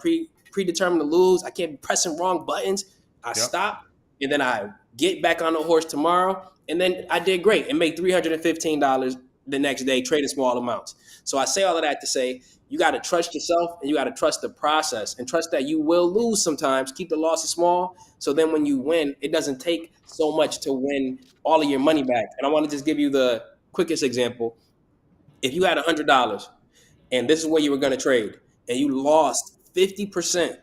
predetermined to lose. I can't be pressing wrong buttons. I stop, and then I get back on the horse tomorrow. And then I did great and made $315 the next day trading small amounts. So I say all of that to say you got to trust yourself and you got to trust the process and trust that you will lose sometimes. Keep the losses small. So then when you win, it doesn't take so much to win all of your money back. And I want to just give you the quickest example. If you had $100 and this is where you were going to trade and you lost 50%,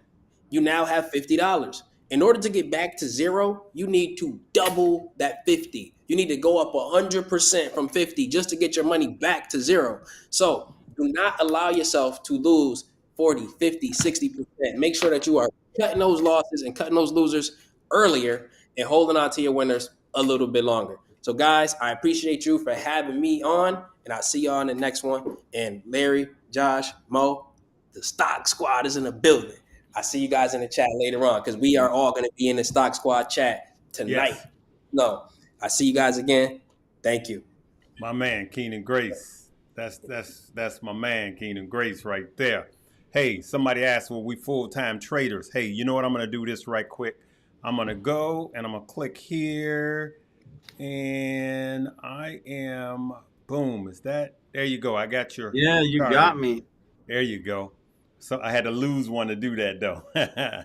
you now have $50. In order to get back to zero, you need to double that 50. You need to go up 100% from 50 just to get your money back to zero. So do not allow yourself to lose 40, 50, 60%. Make sure that you are cutting those losses and cutting those losers earlier and holding on to your winners a little bit longer. So guys, I appreciate you for having me on, and I'll see you on the next one. And Larry, Josh, Mo, the Stock Squad is in the building. I see you guys in the chat later on because we are all going to be in the Stock Squad chat tonight. Yes. No, I see you guys again. Thank you. My man, Keenan Grace. That's my man, Keenan Grace right there. Hey, somebody asked, well, we full-time traders. Hey, you know what? I'm going to do this right quick. I'm going to go and I'm going to click here. And I am, boom, is that, there you go. I got your. Yeah, you got me. There you go. So I had to lose one to do that, though.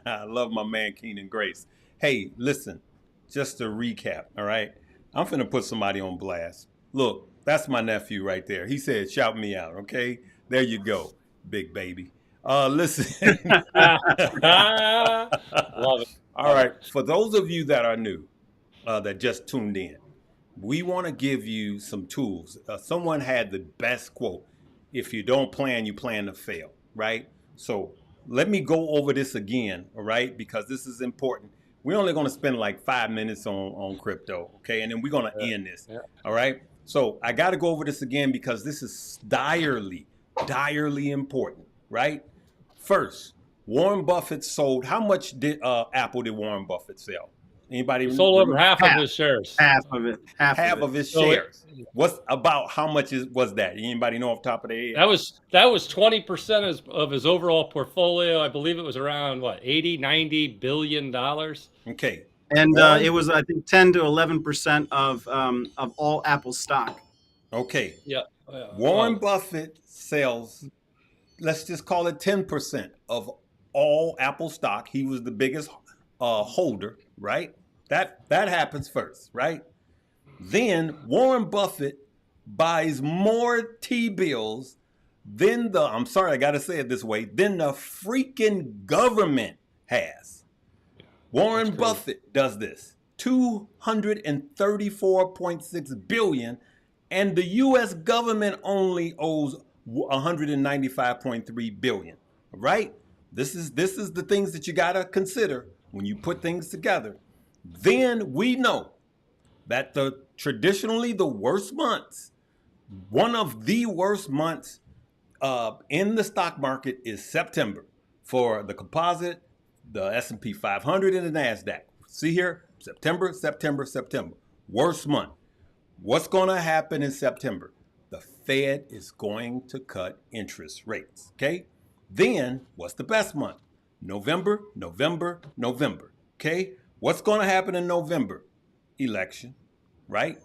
I love my man, Keenan Grace. Hey, listen, just to recap, all right? I'm finna put somebody on blast. Look, that's my nephew right there. He said, shout me out, okay? There you go, big baby. Listen. Love it. All right, for those of you that are new, that just tuned in, we want to give you some tools. Someone had the best quote. If you don't plan, you plan to fail, right? So let me go over this again, all right? Because this is important. We're only going to spend like 5 minutes on crypto, okay? And then we're going to end this, all right? So I got to go over this again because this is direly important, right? First, Warren Buffett sold, how much did Apple did Warren Buffett sell Anybody? He sold over half of his shares. Half of it. Half of his So shares. What's about how much was that? Anybody know off the top of their head? that was 20% of his overall portfolio. I believe it was around what, 80, 90 billion dollars. Okay. And it was, I think, 10 to 11% of all Apple stock. Okay. Yeah. Warren Buffett sells, let's just call it 10% of all Apple stock. He was the biggest holder, right? That happens first, right? Then Warren Buffett buys more T-bills than I'm sorry, I got to say it this way, than the freaking government has. Warren Buffett does this. 234.6 billion, and the US government only owes 195.3 billion, right? This is the things that you got to consider when you put things together. Then we know that traditionally the worst months, one of the worst months in the stock market is September for the composite, the S&P 500, and the NASDAQ. See here, September. Worst month. What's going to happen in September? The Fed is going to cut interest rates, okay? Then, what's the best month? November. Okay? What's going to happen in November? Election, right?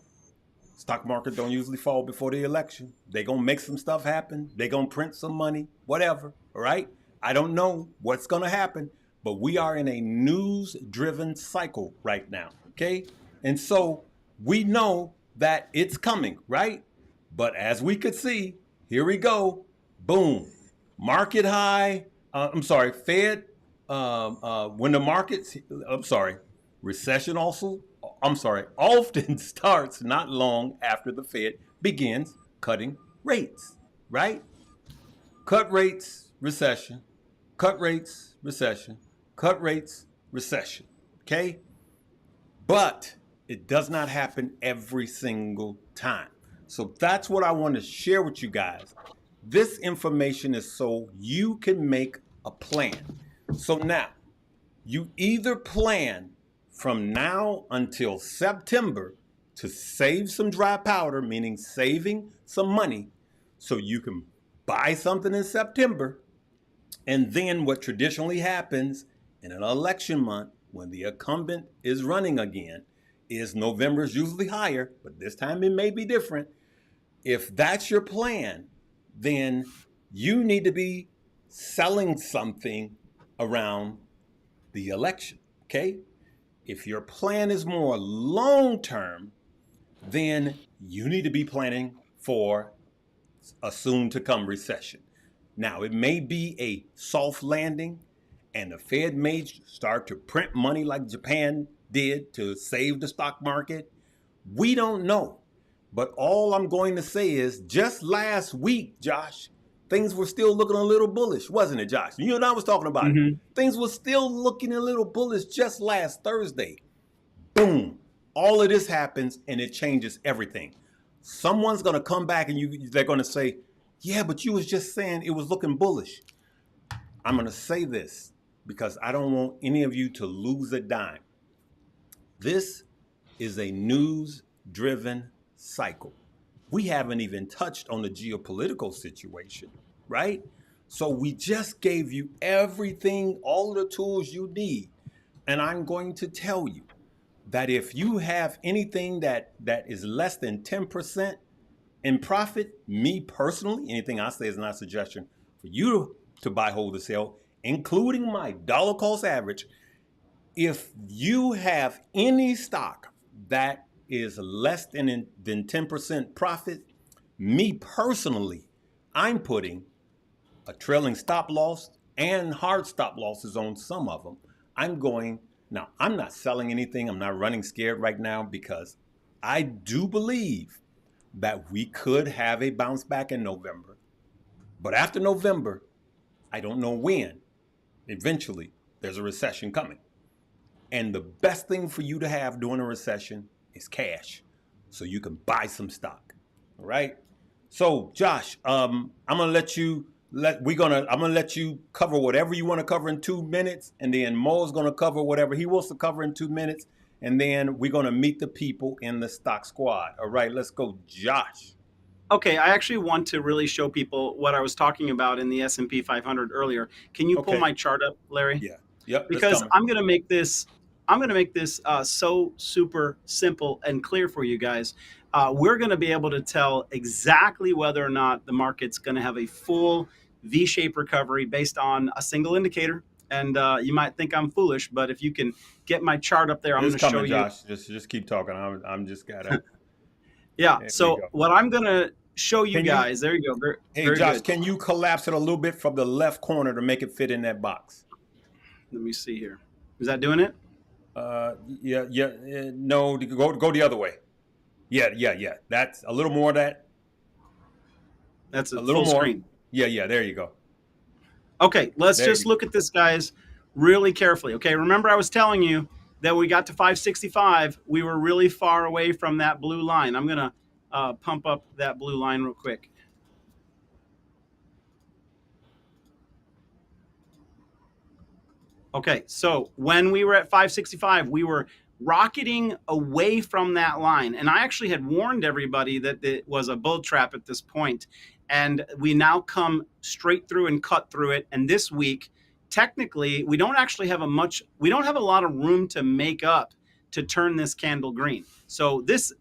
Stock market don't usually fall before the election. They're going to make some stuff happen. They're going to print some money, whatever, all right? I don't know what's going to happen, but we are in a news-driven cycle right now, okay? And so we know that it's coming, right? But as we could see, here we go, boom, market high, Fed, when the markets, recession often starts not long after the Fed begins cutting rates, right? Cut rates, recession, cut rates, recession, cut rates, recession, okay? But it does not happen every single time. So that's what I want to share with you guys. This information is so you can make a plan. So now, you either plan from now until September to save some dry powder, meaning saving some money, so you can buy something in September. And then what traditionally happens in an election month when the incumbent is running again is November is usually higher, but this time it may be different. If that's your plan, then you need to be selling something around the election, okay? If your plan is more long-term, then you need to be planning for a soon-to-come recession. Now, it may be a soft landing, and the Fed may start to print money like Japan did to save the stock market. We don't know. But all I'm going to say is just last week, Josh, things were still looking a little bullish, wasn't it, Josh? You and I was talking about it. Things were still looking a little bullish just last Thursday. Boom. All of this happens and it changes everything. Someone's going to come back and they're going to say, yeah, but you was just saying it was looking bullish. I'm going to say this because I don't want any of you to lose a dime. This is a news-driven cycle. We haven't even touched on the geopolitical situation, right? So we just gave you everything, all of the tools you need. And I'm going to tell you that if you have anything that is less than 10% in profit, me personally, anything I say is not a suggestion for you to buy, hold, or sell, including my dollar cost average. If you have any stock that is less than 10% profit, me personally, I'm putting a trailing stop loss and hard stop losses on some of them. Now, I'm not selling anything. I'm not running scared right now because I do believe that we could have a bounce back in November. But after November, I don't know when, eventually, there's a recession coming. And the best thing for you to have during a recession is cash, so you can buy some stock. All right. So, Josh, I'm gonna let you cover whatever you want to cover in 2 minutes, and then Mo's gonna cover whatever he wants to cover in 2 minutes, and then we're going to meet the people in the stock squad. All right, let's go, Josh. Okay, I actually want to really show people what I was talking about in the S&P 500 earlier. Can you pull Okay. my chart up, Larry? Yeah. Yep. That's Because coming. I'm going to make this so super simple and clear for you guys. We're going to be able to tell exactly whether or not the market's going to have a full V-shaped recovery based on a single indicator. And you might think I'm foolish, but if you can get my chart up there, I'm It's going to show coming, you. Josh. Just keep talking. I'm just gotta. Yeah. There we So go. what I'm going to show you Can you? guys, there you go. Very, Hey, very Josh, good. can you collapse it a little bit from the left corner to make it fit in that box? Let me see here. Is that doing it? Yeah. No, go the other way. Yeah. That's a little more of that. That's A a little full more. screen. Yeah. There you go. Okay, let's There just you look at this, guys, really carefully. Okay, remember I was telling you that we got to 565. We were really far away from that blue line. I'm going to pump up that blue line real quick. Okay, so when we were at 565, we were rocketing away from that line. And I actually had warned everybody that it was a bull trap at this point. And we now come straight through and cut through it. And this week, technically, we don't have a lot of room to make up to turn this candle green. So this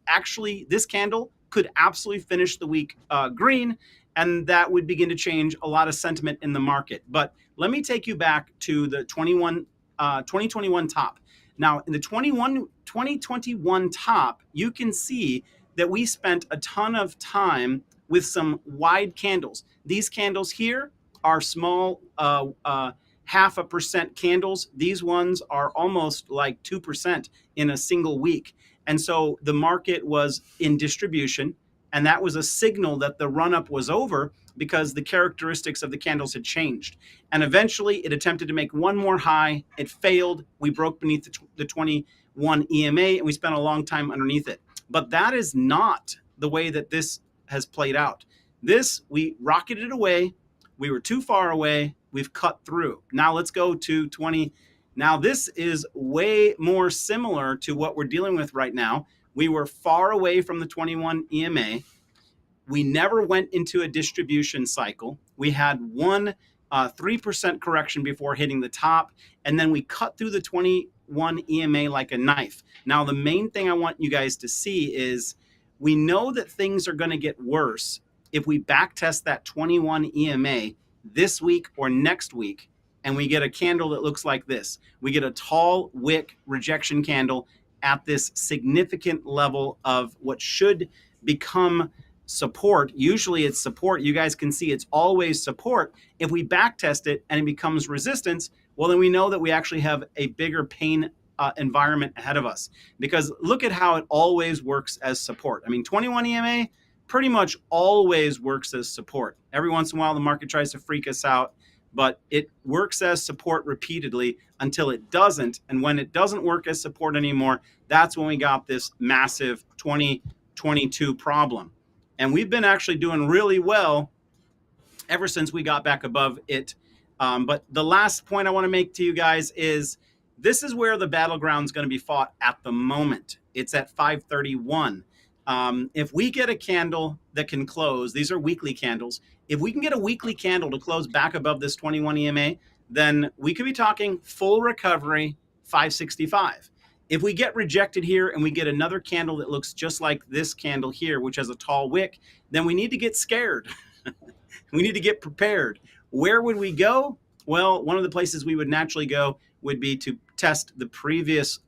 candle could absolutely finish the week green, and that would begin to change a lot of sentiment in the market. But let me take you back to the 2021 top. Now, in the 2021 top, you can see that we spent a ton of time with some wide candles. These candles here are small 0.5% candles. These ones are almost like 2% in a single week. And so the market was in distribution, and that was a signal that the run-up was over because the characteristics of the candles had changed. And eventually it attempted to make one more high. It failed. We broke beneath the 21 EMA, and we spent a long time underneath it. But that is not the way that this has played out. We rocketed away. We were too far away. We've cut through. Now let's go to 20. Now this is way more similar to what we're dealing with right now. We were far away from the 21 EMA. We never went into a distribution cycle. We had one 3% correction before hitting the top, and then we cut through the 21 EMA like a knife. Now, the main thing I want you guys to see is we know that things are going to get worse if we backtest that 21 EMA this week or next week, and we get a candle that looks like this. We get a tall wick rejection candle at this significant level of what should become support. Usually it's support. You guys can see it's always support. If we backtest it and it becomes resistance, well, then we know that we actually have a bigger pain environment ahead of us, because look at how it always works as support. I mean, 21 EMA pretty much always works as support. Every once in a while, the market tries to freak us out, but it works as support repeatedly until it doesn't. And when it doesn't work as support anymore, that's when we got this massive 2022 problem. And we've been actually doing really well ever since we got back above it. But the last point I want to make to you guys is this is where the battleground is going to be fought at the moment. It's at 531. If we get a candle that can close, these are weekly candles. If we can get a weekly candle to close back above this 21 EMA, then we could be talking full recovery 565. If we get rejected here and we get another candle that looks just like this candle here, which has a tall wick, then we need to get scared. We need to get prepared. Where would we go? Well, one of the places we would naturally go would be to test the previous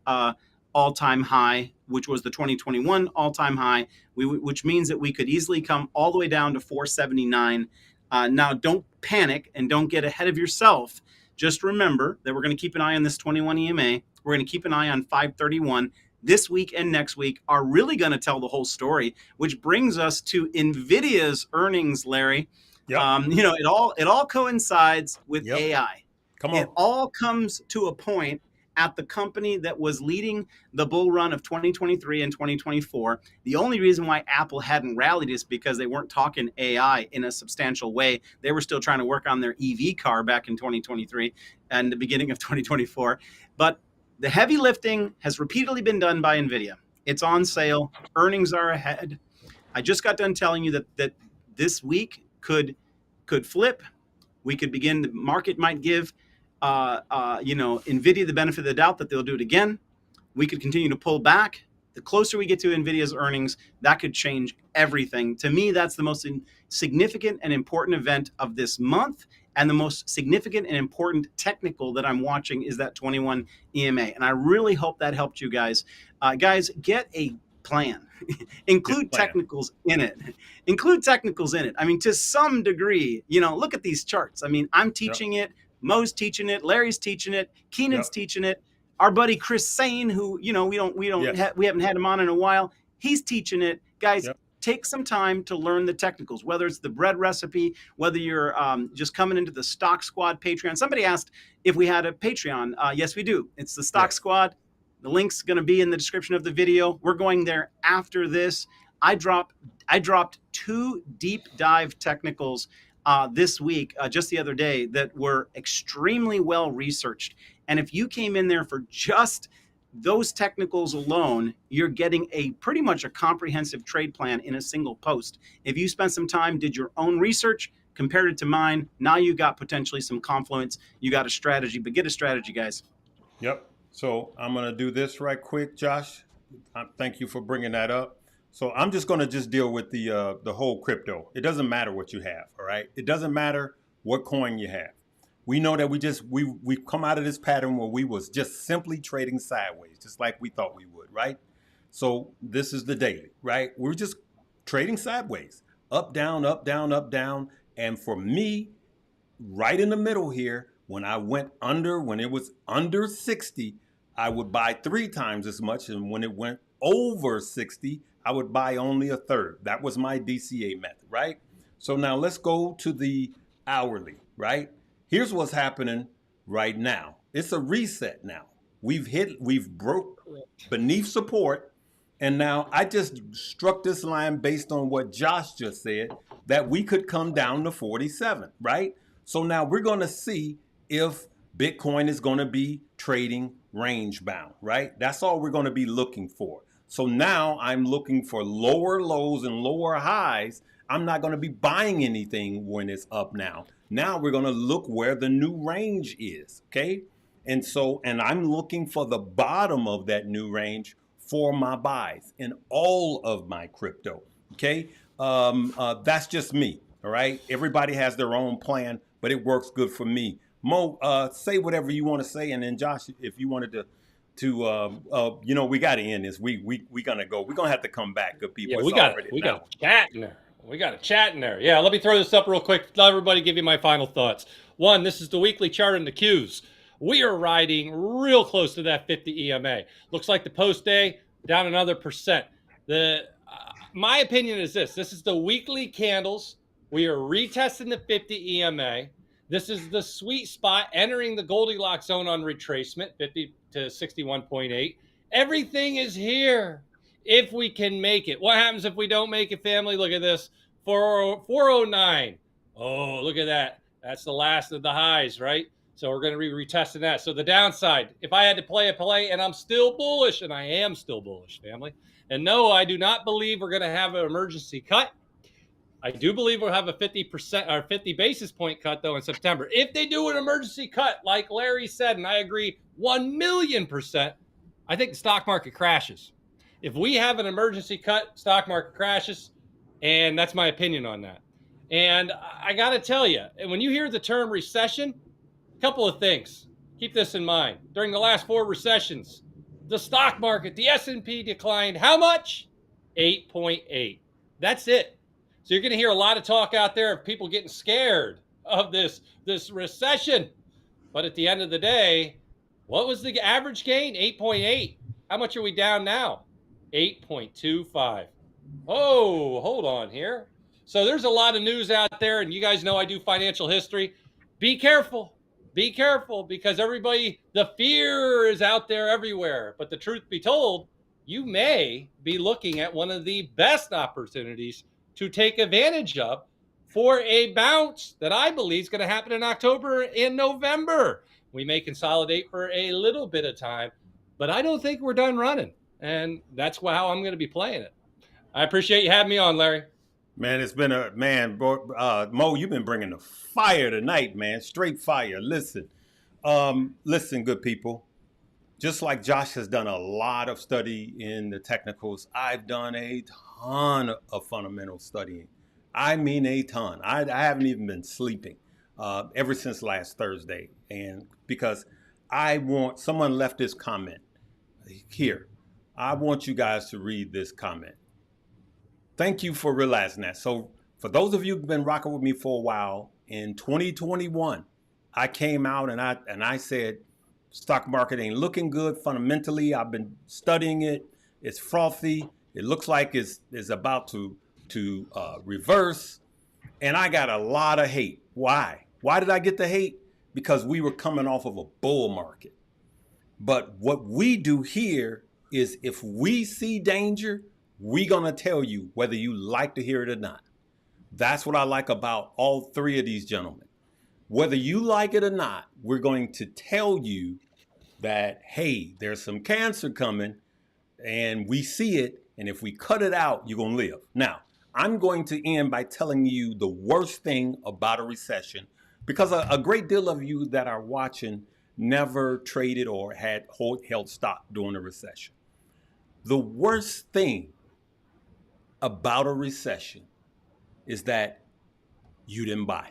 all-time high, which was the 2021 all-time high, which means that we could easily come all the way down to 479. Now, don't panic and don't get ahead of yourself. Just remember that we're going to keep an eye on this 21 EMA. We're going to keep an eye on 531. This week and next week are really going to tell the whole story, which brings us to NVIDIA's earnings, Larry. Yep. It all coincides with AI. Come on. It all comes to a point at the company that was leading the bull run of 2023 and 2024. The only reason why Apple hadn't rallied is because they weren't talking AI in a substantial way. They were still trying to work on their EV car back in 2023 and the beginning of 2024. But The heavy lifting has repeatedly been done by NVIDIA. It's on sale. Earnings are ahead. I just got done telling you that this week could flip. We could begin. The market might give, NVIDIA the benefit of the doubt that they'll do it again. We could continue to pull back. The closer we get to NVIDIA's earnings, that could change everything. To me, that's the most significant and important event of this month. And the most significant and important technical that I'm watching is that 21 EMA. And I really hope that helped you guys. Guys, get a plan. Include technicals in it. Include technicals in it. I mean, to some degree, look at these charts. I mean, I'm teaching it. Mo's teaching it. Larry's teaching it. Keenan's teaching it. Our buddy Chris Sane, who we haven't had him on in a while, he's teaching it. Guys, take some time to learn the technicals, whether it's the bread recipe, whether you're just coming into the Stock Squad Patreon. Somebody asked if we had a Patreon. Yes, we do. It's the Stock Squad. The link's going to be in the description of the video. We're going there after this. I dropped 2 deep dive technicals this week, just the other day, that were extremely well researched. And if you came in there for just those technicals alone, you're getting pretty much a comprehensive trade plan in a single post. If you spent some time, did your own research, compared it to mine, now you got potentially some confluence. You got a strategy, but get a strategy, guys. Yep. So I'm going to do this right quick, Josh. Thank you for bringing that up. So I'm just going to deal with the whole crypto. It doesn't matter what you have, all right? It doesn't matter what coin you have. We know that we've come out of this pattern where we was just simply trading sideways, just like we thought we would, right? So this is the daily, right? We're just trading sideways, up, down, up, down, up, down. And for me, right in the middle here, when it was under 60, I would buy 3 times as much. And when it went over 60, I would buy only a third. That was my DCA method, right? So now let's go to the hourly, right? Here's what's happening right now. It's a reset now. We've broke beneath support. And now I just struck this line based on what Josh just said, that we could come down to 47, right? So now we're going to see if Bitcoin is going to be trading range bound, right? That's all we're going to be looking for. So now I'm looking for lower lows and lower highs. I'm not going to be buying anything when it's up now. Now we're going to look where the new range is, okay? And I'm looking for the bottom of that new range for my buys in all of my crypto, okay? That's just me, all right? Everybody has their own plan, but it works good for me. Mo, say whatever you want to say, and then Josh, if you wanted to we got to end this. We gonna go. We're gonna have to come back, good people. Yeah, we got a chat in there. We got a chat in there. Yeah, let me throw this up real quick. Let everybody give you my final thoughts. 1, this is the weekly chart in the Qs. We are riding real close to that 50 EMA. Looks like the post day down another %. My opinion is this. This is the weekly candles. We are retesting the 50 EMA. This is the sweet spot entering the Goldilocks zone on retracement, 50 to 61.8. Everything is here if we can make it. What happens if we don't make it, family? Look at this, 409. Oh, look at that. That's the last of the highs, right? So we're going to be retesting that. So the downside, if I had to play a play, and I'm still bullish, and I am still bullish, family. And no, I do not believe we're going to have an emergency cut. I do believe we'll have a 50% or 50 basis point cut, though, in September. If they do an emergency cut, like Larry said, and I agree 1,000,000%, I think the stock market crashes. If we have an emergency cut, stock market crashes, and that's my opinion on that. And I got to tell you, when you hear the term recession, a couple of things. Keep this in mind. During the last 4 recessions, the stock market, the S&P declined how much? 8.8. That's it. So you're going to hear a lot of talk out there of people getting scared of this recession. But at the end of the day, what was the average gain? 8.8. How much are we down now? 8.25. Oh, hold on here. So there's a lot of news out there, and you guys know I do financial history. Be careful. Be careful, because the fear is out there everywhere. But the truth be told, you may be looking at one of the best opportunities to take advantage of for a bounce that I believe is going to happen in October and November. We may consolidate for a little bit of time, but I don't think we're done running. And that's how I'm going to be playing it. I appreciate you having me on, Larry. Man, it's been a man, bro, Mo. You've been bringing the fire tonight, man. Straight fire. Listen, good people. Just like Josh has done a lot of study in the technicals, I've done a ton of fundamental studying. I mean, a ton. I haven't even been sleeping ever since last Thursday, and because someone left this comment here. I want you guys to read this comment. Thank you for realizing that. So for those of you who've been rocking with me for a while, in 2021, I came out and I said, stock market ain't looking good fundamentally. I've been studying it. It's frothy. It looks like it's about to reverse. And I got a lot of hate. Why? Why did I get the hate? Because we were coming off of a bull market. But what we do here is if we see danger, we're going to tell you whether you like to hear it or not. That's what I like about all three of these gentlemen. Whether you like it or not, we're going to tell you that, hey, there's some cancer coming and we see it. And if we cut it out, you're going to live. Now, I'm going to end by telling you the worst thing about a recession, because a great deal of you that are watching never traded or had held stock during a recession. The worst thing about a recession is that you didn't buy.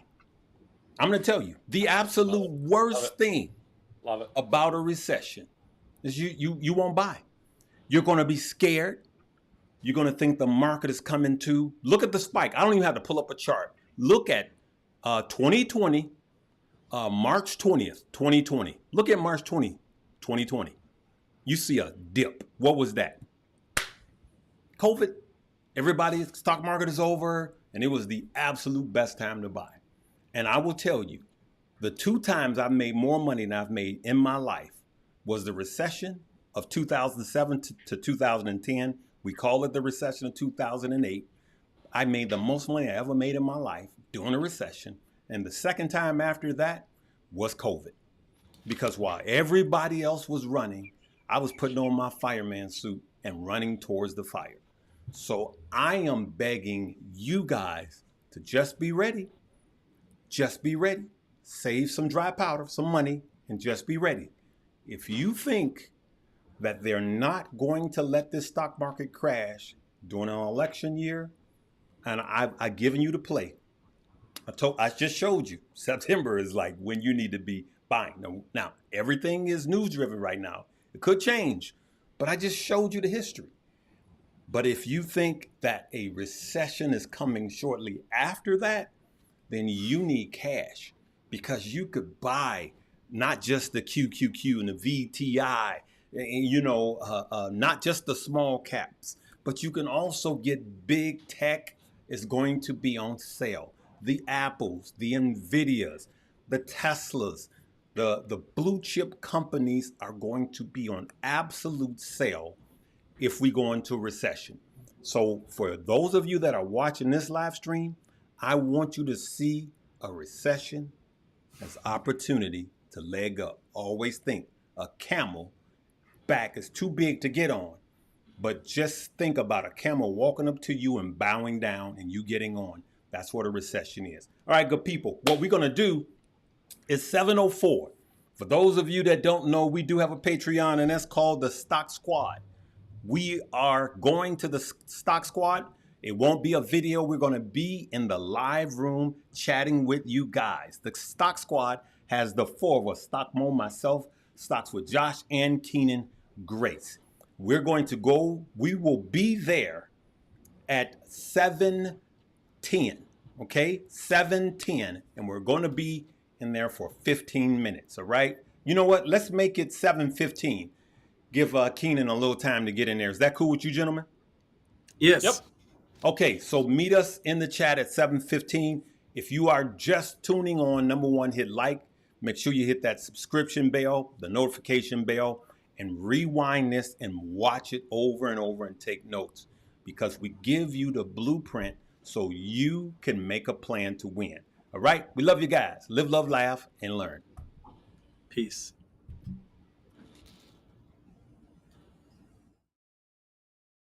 I'm going to tell you, the absolute worst thing about a recession is you won't buy. You're going to be scared. You're going to think the market is coming to. Look at the spike. I don't even have to pull up a chart. Look at 2020, March 20th, 2020. Look at March 20, 2020. You see a dip. What was that? COVID. Everybody's stock market is over, and it was the absolute best time to buy. And I will tell you, the two times I've made more money than I've made in my life was the recession of 2007 to 2010. We call it the recession of 2008. I made the most money I ever made in my life during a recession. And the second time after that was COVID. Because while everybody else was running, I was putting on my fireman suit and running towards the fire. So I am begging you guys to just be ready. Just be ready. Save some dry powder, some money, and just be ready. If you think that they're not going to let this stock market crash during an election year, and I've given you the play. I just showed you. September is like when you need to be buying. Now, everything is news driven right now. It could change, but I just showed you the history. But if you think that a recession is coming shortly after that, then you need cash, because you could buy not just the QQQ and the VTI, not just the small caps, but you can also get big tech is going to be on sale. The Apples, the Nvidias, the Teslas, the blue chip companies are going to be on absolute sale if we go into a recession. So for those of you that are watching this live stream, I want you to see a recession as opportunity to leg up. Always think a camel back is too big to get on, but just think about a camel walking up to you and bowing down and you getting on. That's what a recession is. All right, good people. What we're going to do is 7:04. For those of you that don't know, we do have a Patreon, and that's called the Stock Squad. We are going to the Stock Squad. It won't be a video. We're going to be in the live room chatting with you guys. The Stock Squad has the four of us, Stock Mo, myself, Stocks with Josh, and Keenan Grace. We're going to go. We will be there at 7:10, okay? 7:10, and we're going to be in there for 15 minutes, all right? You know what? Let's make it 7:15. Give Keenan a little time to get in there. Is that cool with you, gentlemen? Yes. Yep. Okay, so meet us in the chat at 7:15. If you are just tuning on, number one, hit like. Make sure you hit that subscription bell, the notification bell, and rewind this and watch it over and over and take notes, because we give you the blueprint so you can make a plan to win. All right? We love you guys. Live, love, laugh, and learn. Peace.